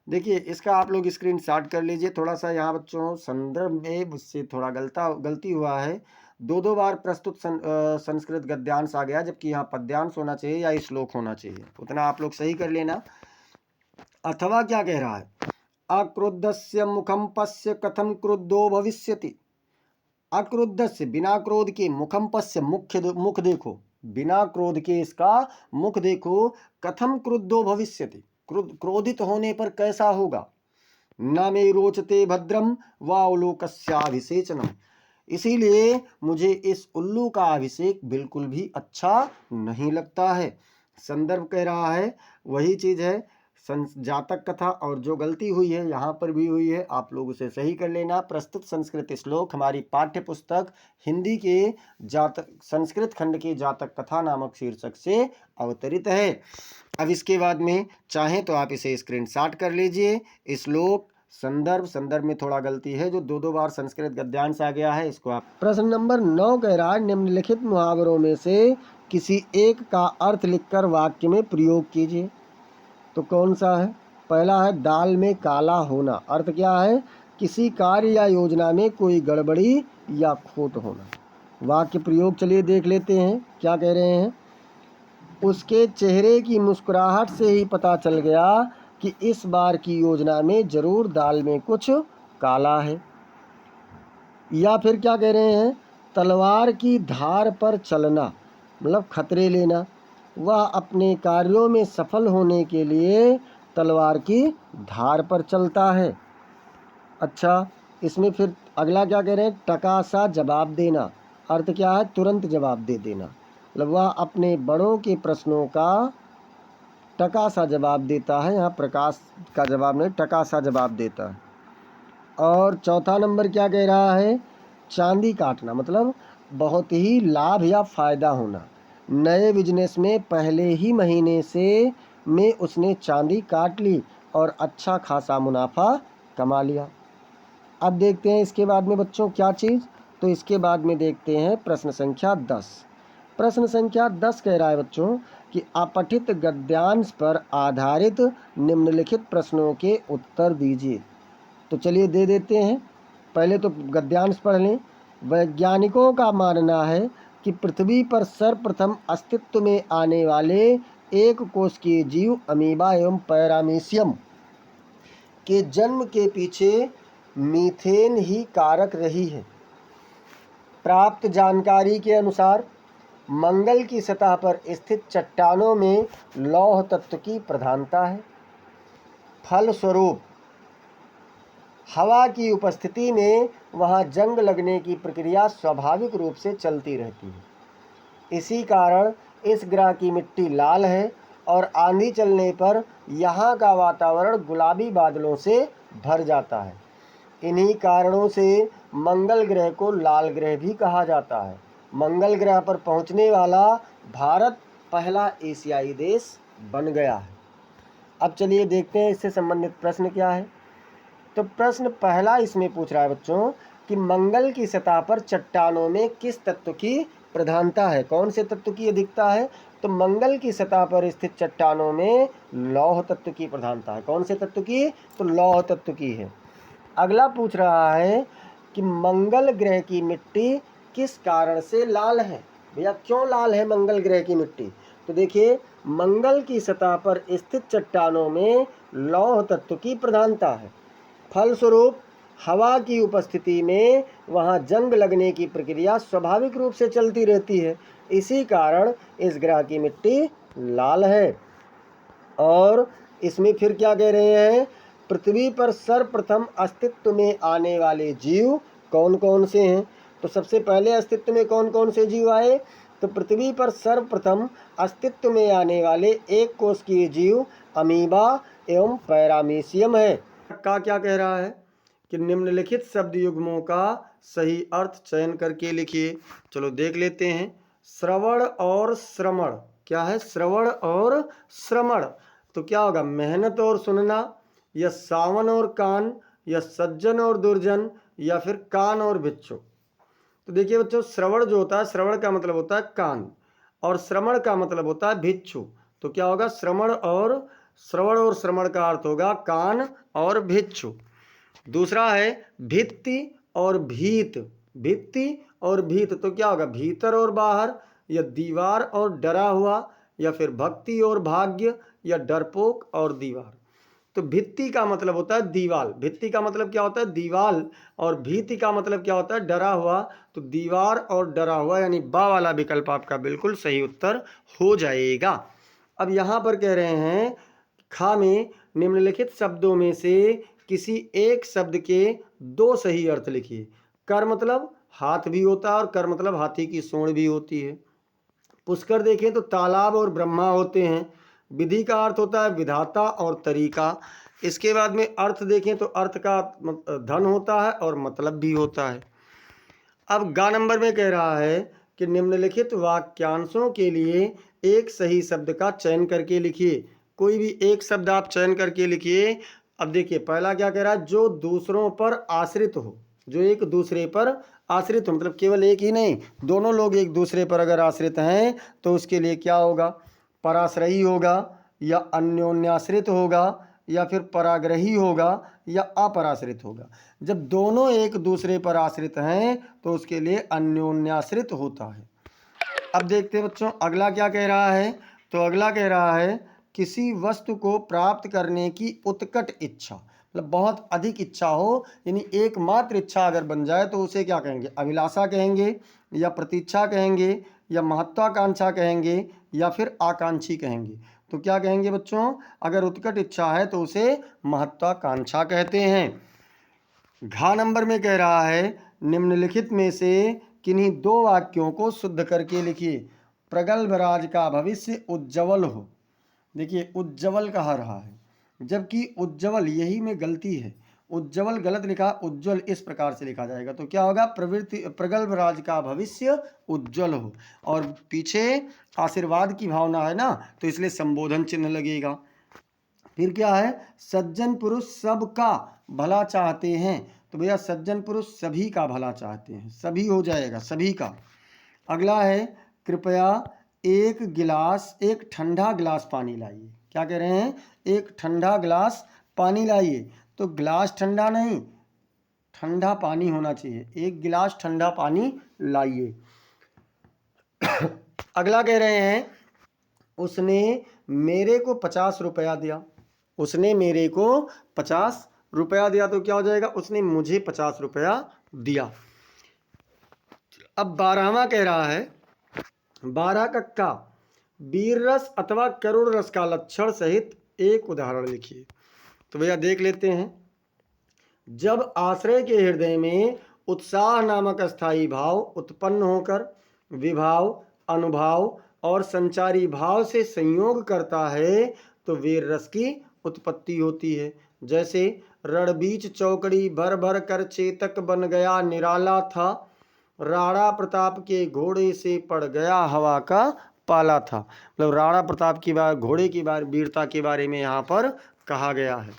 देखिए इसका आप लोग स्क्रीनशॉट कर लीजिए। थोड़ा सा यहाँ बच्चों संदर्भ में मुझसे थोड़ा गलती हुआ है, दो बार प्रस्तुत संस्कृत गद्यांश आ गया, जबकि यहाँ पद्यांश होना चाहिए या श्लोक होना चाहिए। उतना आप लोग सही कर लेना। अथवा क्या कह रहा है? अक्रुद्धस्य मुखम पश्य कथम क्रुद्धो भविष्यति। अक्रुद्धस्य बिना क्रोध के, मुखम पश्य मुख देखो, बिना क्रोध के इसका मुख देखो, कथम क्रुद्धो भविष्यति क्रोधित होने पर कैसा होगा। न मे रोचते भद्रम वावलोकस्याभिषेचनम, इसीलिए मुझे इस उल्लू का अभिषेक बिल्कुल भी अच्छा नहीं लगता है। संदर्भ कह रहा है वही चीज है जातक कथा, और जो गलती हुई है यहाँ पर भी हुई है, आप लोग उसे सही कर लेना। प्रस्तुत संस्कृत श्लोक हमारी पाठ्य पुस्तक हिंदी के जातक संस्कृत खंड के जातक कथा नामक शीर्षक से अवतरित है। अब इसके बाद में चाहें तो आप इसे स्क्रीनशॉट कर लीजिए। श्लोक संदर्भ में थोड़ा गलती है, जो दो बार संस्कृत गद्यांश आ गया है, इसको आप। प्रश्न नंबर 9 कह रहा है निम्नलिखित मुहावरों में से किसी एक का अर्थ लिखकर वाक्य में प्रयोग कीजिए। तो कौन सा है? पहला है दाल में काला होना। अर्थ क्या है? किसी कार्य या योजना में कोई गड़बड़ी या खोट होना। वाक्य प्रयोग चलिए देख लेते हैं क्या कह रहे हैं। उसके चेहरे की मुस्कुराहट से ही पता चल गया कि इस बार की योजना में जरूर दाल में कुछ काला है। या फिर क्या कह रहे हैं? तलवार की धार पर चलना मतलब खतरे लेना। वह अपने कार्यों में सफल होने के लिए तलवार की धार पर चलता है। अच्छा, इसमें फिर अगला क्या कह रहे हैं? टका सा जवाब देना। अर्थ क्या है? तुरंत जवाब दे देना, मतलब वह अपने बड़ों के प्रश्नों का टका सा जवाब देता है। यहाँ प्रकाश का जवाब नहीं, टका सा जवाब देता है। और चौथा नंबर क्या कह रहा है? चांदी काटना, मतलब बहुत ही लाभ या फायदा होना। नए बिजनेस में पहले ही महीने में उसने चांदी काट ली और अच्छा खासा मुनाफा कमा लिया। अब देखते हैं इसके बाद में बच्चों क्या चीज़। तो इसके बाद में देखते हैं प्रश्न संख्या 10। प्रश्न संख्या 10 कह रहा है बच्चों कि अपठित गद्यांश पर आधारित निम्नलिखित प्रश्नों के उत्तर दीजिए। तो चलिए दे देते हैं। पहले तो गद्यांश पढ़ लें। वैज्ञानिकों का मानना है कि पृथ्वी पर सर्वप्रथम अस्तित्व में आने वाले एक कोशिकीय जीव अमीबा एवं पैरामीशियम के जन्म के पीछे मीथेन ही कारक रही है। प्राप्त जानकारी के अनुसार मंगल की सतह पर स्थित चट्टानों में लौह तत्व की प्रधानता है। फलस्वरूप हवा की उपस्थिति में वहाँ जंग लगने की प्रक्रिया स्वाभाविक रूप से चलती रहती है। इसी कारण इस ग्रह की मिट्टी लाल है और आंधी चलने पर यहाँ का वातावरण गुलाबी बादलों से भर जाता है। इन्हीं कारणों से मंगल ग्रह को लाल ग्रह भी कहा जाता है। मंगल ग्रह पर पहुँचने वाला भारत पहला एशियाई देश बन गया है। अब चलिए देखते हैं इससे संबंधित प्रश्न क्या है। तो प्रश्न पहला इसमें पूछ रहा है बच्चों कि मंगल की सतह पर चट्टानों में किस तत्व की प्रधानता है, कौन से तत्व की अधिकता है। तो मंगल की सतह पर स्थित चट्टानों में लौह तत्व की प्रधानता है। कौन से तत्व की? तो लौह तत्व की है। अगला पूछ रहा है कि मंगल ग्रह की मिट्टी किस कारण से लाल है। भैया क्यों लाल है मंगल ग्रह की मिट्टी? तो देखिए मंगल की सतह पर स्थित चट्टानों में लौह तत्व की प्रधानता है। फलस्वरूप हवा की उपस्थिति में वहाँ जंग लगने की प्रक्रिया स्वाभाविक रूप से चलती रहती है। इसी कारण इस ग्रह की मिट्टी लाल है। और इसमें फिर क्या कह रहे हैं, पृथ्वी पर सर्वप्रथम अस्तित्व में आने वाले जीव कौन कौन से हैं। तो सबसे पहले अस्तित्व में कौन कौन से जीव आए, तो पृथ्वी पर सर्वप्रथम अस्तित्व में आने वाले एक कोशिकीय जीव अमीबा एवं पैरामीशियम है। का क्या कह रहा है कि निम्नलिखित शब्द युग्मों का सही अर्थ चयन करके लिखिए। चलो देख लेते हैं। श्रवण और श्रमण, क्या है श्रवण और श्रमण, तो क्या होगा मेहनत और सुनना, या सावन और कान, या सज्जन और दुर्जन, या फिर कान और भिक्षु। तो देखिए बच्चों, श्रवण जो होता है, श्रवण का मतलब होता है कान, और श्रमण का मतलब होता है भिक्षु। तो क्या होगा श्रवण और श्रमण का अर्थ होगा कान और भिक्षु। दूसरा है भित्ति और भीत, भित्ति और भीत, तो क्या होगा भीतर और बाहर, या दीवार और डरा हुआ, या फिर भक्ति और भाग्य, या डरपोक और दीवार। तो भित्ति का मतलब होता है दीवाल, भित्ति का मतलब क्या होता है दीवाल, और भीति का मतलब क्या होता है डरा हुआ। तो दीवार और डरा हुआ यानी बा वाला विकल्प आपका बिल्कुल सही उत्तर हो जाएगा। अब यहाँ पर कह रहे हैं खा में निम्नलिखित शब्दों में से किसी एक शब्द के दो सही अर्थ लिखिए। कर मतलब हाथ भी होता है और कर मतलब हाथी की सूंड भी होती है। पुष्कर देखें तो तालाब और ब्रह्मा होते हैं। विधि का अर्थ होता है विधाता और तरीका। इसके बाद में अर्थ देखें तो अर्थ का धन होता है और मतलब भी होता है। अब गा नंबर में कह रहा है कि निम्नलिखित वाक्यांशों के लिए एक सही शब्द का चयन करके लिखिए। कोई भी एक शब्द आप चयन करके लिखिए। अब देखिए पहला क्या कह रहा है, जो दूसरों पर आश्रित हो, जो एक दूसरे पर आश्रित हो, मतलब केवल एक ही नहीं, दोनों लोग एक दूसरे पर अगर आश्रित हैं तो उसके लिए क्या होगा, पराश्रयी होगा, या अन्योन्याश्रित होगा, या फिर पराग्रही होगा, या अपराश्रित होगा। जब दोनों एक दूसरे पर आश्रित हैं तो उसके लिए अन्योन्याश्रित होता है। अब देखते हैं बच्चों अगला क्या कह रहा है। तो अगला कह रहा है किसी वस्तु को प्राप्त करने की उत्कट इच्छा, मतलब बहुत अधिक इच्छा हो, यानी एकमात्र इच्छा अगर बन जाए तो उसे क्या कहेंगे, अभिलाषा कहेंगे, या प्रतीक्षा कहेंगे, या महत्वाकांक्षा कहेंगे, या फिर आकांक्षी कहेंगे। तो क्या कहेंगे बच्चों, अगर उत्कट इच्छा है तो उसे महत्वाकांक्षा कहते हैं। घा नंबर में कह रहा है निम्नलिखित में से किन्हीं दो वाक्यों को शुद्ध करके लिखिए। प्रगल्भ राज का भविष्य उज्ज्वल हो। देखिए उज्ज्वल कहा रहा है, जबकि उज्ज्वल यही में गलती है, उज्ज्वल गलत लिखा, उज्ज्वल इस प्रकार से लिखा जाएगा। तो क्या होगा, प्रगल्भ राज का भविष्य उज्ज्वल हो, और पीछे आशीर्वाद की भावना है ना, तो इसलिए संबोधन चिन्ह लगेगा। फिर क्या है, सज्जन पुरुष सबका भला चाहते हैं। तो भैया सज्जन पुरुष सभी का भला चाहते हैं, सभी हो जाएगा, सभी का। अगला है कृपया एक ठंडा गिलास पानी लाइए। क्या कह रहे हैं, एक ठंडा गिलास पानी लाइए। तो गिलास ठंडा नहीं, ठंडा पानी होना चाहिए, एक गिलास ठंडा पानी लाइए। अगला कह रहे हैं उसने मेरे को 50 रुपया दिया, उसने मेरे को 50 रुपया दिया। तो क्या हो जाएगा, उसने मुझे 50 रुपया दिया। अब 12वां कह रहा है 12 कक्का वीर रस अथवा करुण रस का लक्षण सहित एक उदाहरण लिखिए। तो भैया देख लेते हैं। जब आश्रय के हृदय में उत्साह नामक स्थायी भाव उत्पन्न होकर विभाव, अनुभाव और संचारी भाव से संयोग करता है तो वीर रस की उत्पत्ति होती है। जैसे रणबीच चौकड़ी भर भर कर चेतक बन गया निराला था, राणा प्रताप के घोड़े से पड़ गया हवा का पाला था। मतलब राणा प्रताप की बात, घोड़े की बात, वीरता के बारे में यहाँ पर कहा गया है।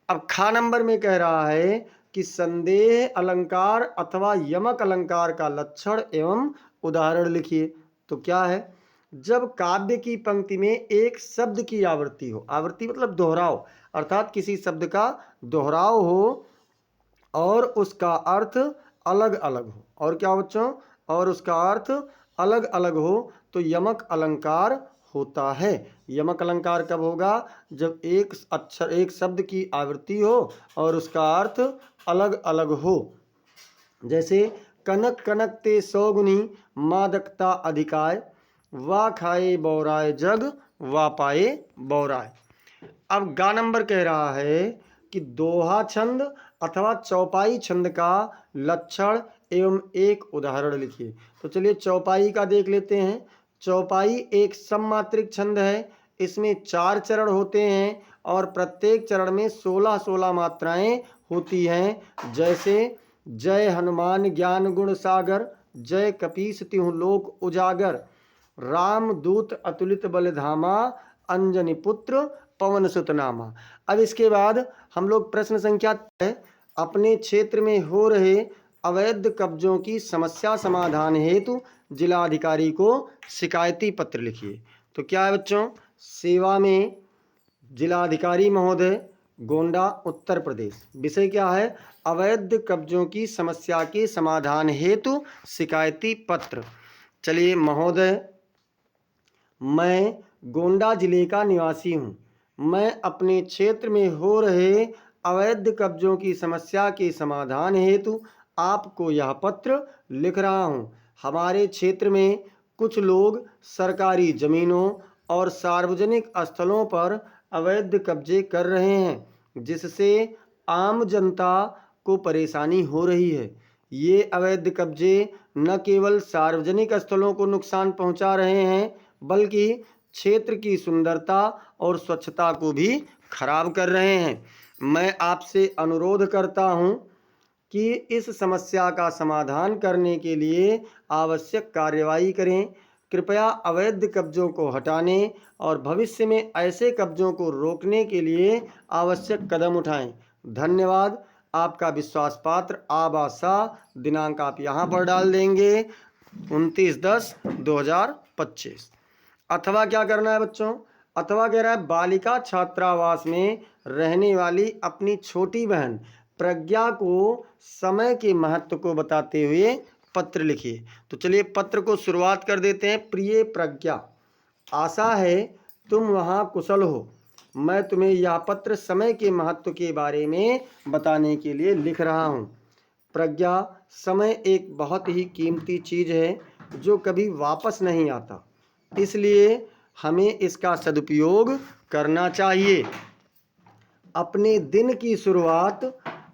अब खा नंबर में कह रहा है कि संदेह अलंकार अथवा यमक अलंकार का लक्षण एवं उदाहरण लिखिए। तो क्या है, जब काव्य की पंक्ति में एक शब्द की आवृत्ति हो, आवृत्ति मतलब दोहराव, अर्थात किसी शब्द का दोहराव हो और उसका अर्थ अलग अलग हो, और क्या बच्चों, और उसका अर्थ अलग अलग हो, तो यमक अलंकार होता है। यमक अलंकार कब होगा? जब एक अक्षर, एक शब्द की आवृत्ति हो और उसका अर्थ अलग अलग हो। जैसे कनक कनक ते सौगुनी मादकता अधिकाय, वा खाए बौराए जग वा पाए बौराए। अब गा नंबर कह रहा है कि दोहा छंद अथवा चौपाई छंद का लक्षण एवं एक उदाहरण लिखिए। तो चलिए चौपाई का देख लेते हैं। चौपाई एक सममात्रिक छंद है। इसमें 4 चरण होते हैं और प्रत्येक चरण में 16-16 मात्राएं होती हैं। जैसे जय हनुमान ज्ञान गुण सागर, जय कपीस तिहु लोक उजागर, राम दूत अतुलित बल धामा, अंजनी पुत्र पवन सुत नामा। अब इसके बाद हम लोग प्रश्न संख्या है, अपने क्षेत्र में हो रहे अवैध कब्जों की समस्या समाधान हेतु जिलाधिकारी को शिकायती पत्र लिखिए। तो क्या है बच्चों? सेवा में जिलाधिकारी महोदय, गोंडा उत्तर प्रदेश। विषय क्या है? अवैध कब्जों की समस्या के समाधान हेतु शिकायती पत्र। चलिए महोदय, मैं गोंडा जिले का निवासी हूँ। मैं अपने क्षेत्र में हो रहे अवैध कब्जों की समस्या के समाधान हेतु आपको यह पत्र लिख रहा हूँ। हमारे क्षेत्र में कुछ लोग सरकारी जमीनों और सार्वजनिक स्थलों पर अवैध कब्जे कर रहे हैं, जिससे आम जनता को परेशानी हो रही है। ये अवैध कब्जे न केवल सार्वजनिक स्थलों को नुकसान पहुंचा रहे हैं, बल्कि क्षेत्र की सुंदरता और स्वच्छता को भी खराब कर रहे हैं। मैं आपसे अनुरोध करता हूं कि इस समस्या का समाधान करने के लिए आवश्यक कार्यवाही करें। कृपया अवैध कब्जों को हटाने और भविष्य में ऐसे कब्जों को रोकने के लिए आवश्यक कदम उठाएं। धन्यवाद। आपका विश्वास पात्र आबा शाह। दिनांक आप यहाँ पर डाल देंगे 29/10/2025। अथवा क्या करना है बच्चों? अथवा कह रहा है बालिका छात्रावास में रहने वाली अपनी छोटी बहन प्रज्ञा को समय के महत्व को बताते हुए पत्र लिखिए। तो चलिए पत्र को शुरुआत कर देते हैं। प्रिय प्रज्ञा, आशा है तुम वहाँ कुशल हो। मैं तुम्हें यह पत्र समय के महत्व के बारे में बताने के लिए लिख रहा हूँ। प्रज्ञा, समय एक बहुत ही कीमती चीज़ है जो कभी वापस नहीं आता, इसलिए हमें इसका सदुपयोग करना चाहिए। अपने दिन की शुरुआत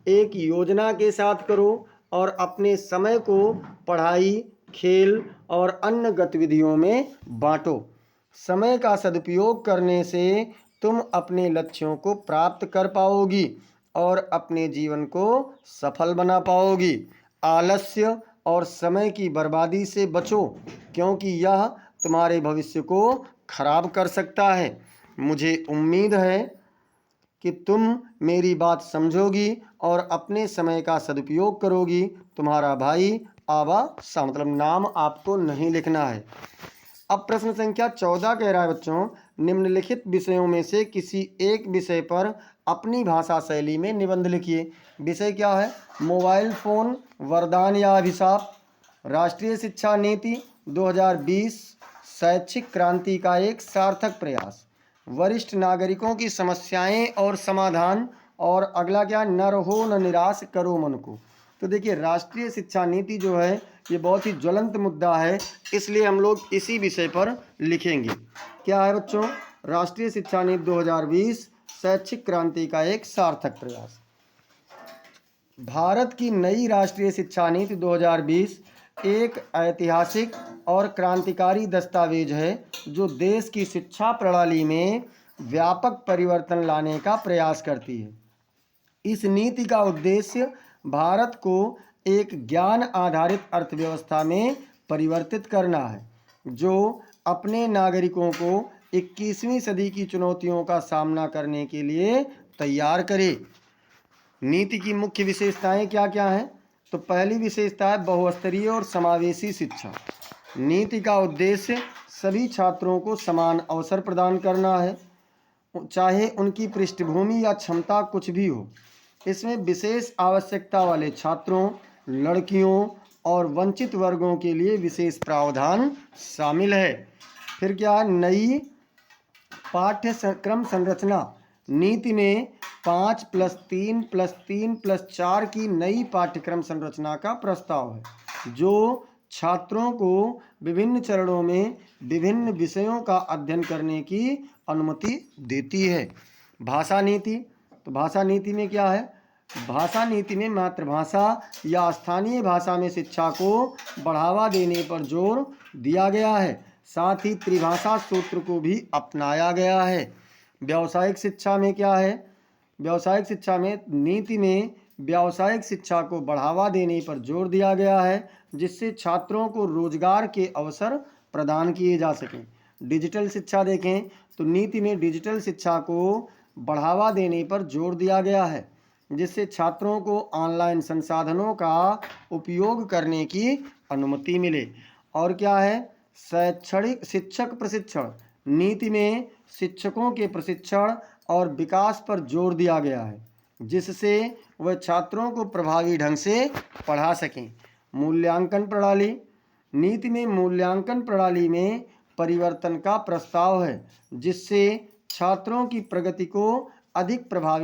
एक योजना के साथ करो और अपने समय को पढ़ाई, खेल और अन्य गतिविधियों में बांटो। समय का सदुपयोग करने से तुम अपने लक्ष्यों को प्राप्त कर पाओगी और अपने जीवन को सफल बना पाओगी। आलस्य और समय की बर्बादी से बचो, क्योंकि यह तुम्हारे भविष्य को खराब कर सकता है। मुझे उम्मीद है कि तुम मेरी बात समझोगी और अपने समय का सदुपयोग करोगी। तुम्हारा भाई आबा शाह। मतलब नाम आपको नहीं लिखना है। अब प्रश्न संख्या 14 कह रहा है बच्चों, निम्नलिखित विषयों में से किसी एक विषय पर अपनी भाषा शैली में निबंध लिखिए। विषय क्या है? मोबाइल फ़ोन वरदान या अभिशाप, राष्ट्रीय शिक्षा नीति 2020, शैक्षिक क्रांति का एक सार्थक प्रयास, वरिष्ठ नागरिकों की समस्याएं और समाधान, और अगला क्या? न रहो न निराश करो मन को। तो देखिए राष्ट्रीय शिक्षा नीति जो है ये बहुत ही ज्वलंत मुद्दा है, इसलिए हम लोग इसी विषय पर लिखेंगे। क्या है बच्चों? राष्ट्रीय शिक्षा नीति 2020, शैक्षिक क्रांति का एक सार्थक प्रयास। भारत की नई राष्ट्रीय शिक्षा नीति 2020 एक ऐतिहासिक और क्रांतिकारी दस्तावेज है जो देश की शिक्षा प्रणाली में व्यापक परिवर्तन लाने का प्रयास करती है। इस नीति का उद्देश्य भारत को एक ज्ञान आधारित अर्थव्यवस्था में परिवर्तित करना है, जो अपने नागरिकों को 21वीं सदी की चुनौतियों का सामना करने के लिए तैयार करे। नीति की मुख्य विशेषताएं क्या क्या हैं? तो पहली विशेषता है बहुस्तरीय और समावेशी शिक्षा। नीति का उद्देश्य सभी छात्रों को समान अवसर प्रदान करना है, चाहे उनकी पृष्ठभूमि या क्षमता कुछ भी हो। इसमें विशेष आवश्यकता वाले छात्रों, लड़कियों और वंचित वर्गों के लिए विशेष प्रावधान शामिल है। फिर क्या है, नई पाठ्यक्रम संरचना। नीति में 5+3+3+4 की नई पाठ्यक्रम संरचना का प्रस्ताव है, जो छात्रों को विभिन्न चरणों में विभिन्न विषयों का अध्ययन करने की अनुमति देती है। भाषा नीति, तो भाषा नीति में क्या है, भाषा नीति में मातृभाषा या स्थानीय भाषा में शिक्षा को बढ़ावा देने पर जोर दिया गया है। साथ ही त्रिभाषा सूत्र को भी अपनाया गया है। व्यावसायिक शिक्षा में क्या है, व्यावसायिक शिक्षा में नीति में व्यावसायिक शिक्षा को बढ़ावा देने पर जोर दिया गया है, जिससे छात्रों को रोजगार के अवसर प्रदान किए जा सकें। डिजिटल शिक्षा देखें तो नीति में डिजिटल शिक्षा को बढ़ावा देने पर जोर दिया गया है, जिससे छात्रों को ऑनलाइन संसाधनों का उपयोग करने की अनुमति मिले। और क्या है, शैक्षणिक शिक्षक प्रशिक्षण। नीति में शिक्षकों के प्रशिक्षण और विकास पर जोर दिया गया है, जिससे वह छात्रों को प्रभावी ढंग से पढ़ा सकें। मूल्यांकन प्रणाली। नीति में मूल्यांकन प्रणाली में परिवर्तन का प्रस्ताव है, जिससे छात्रों की प्रगति को अधिक प्रभावी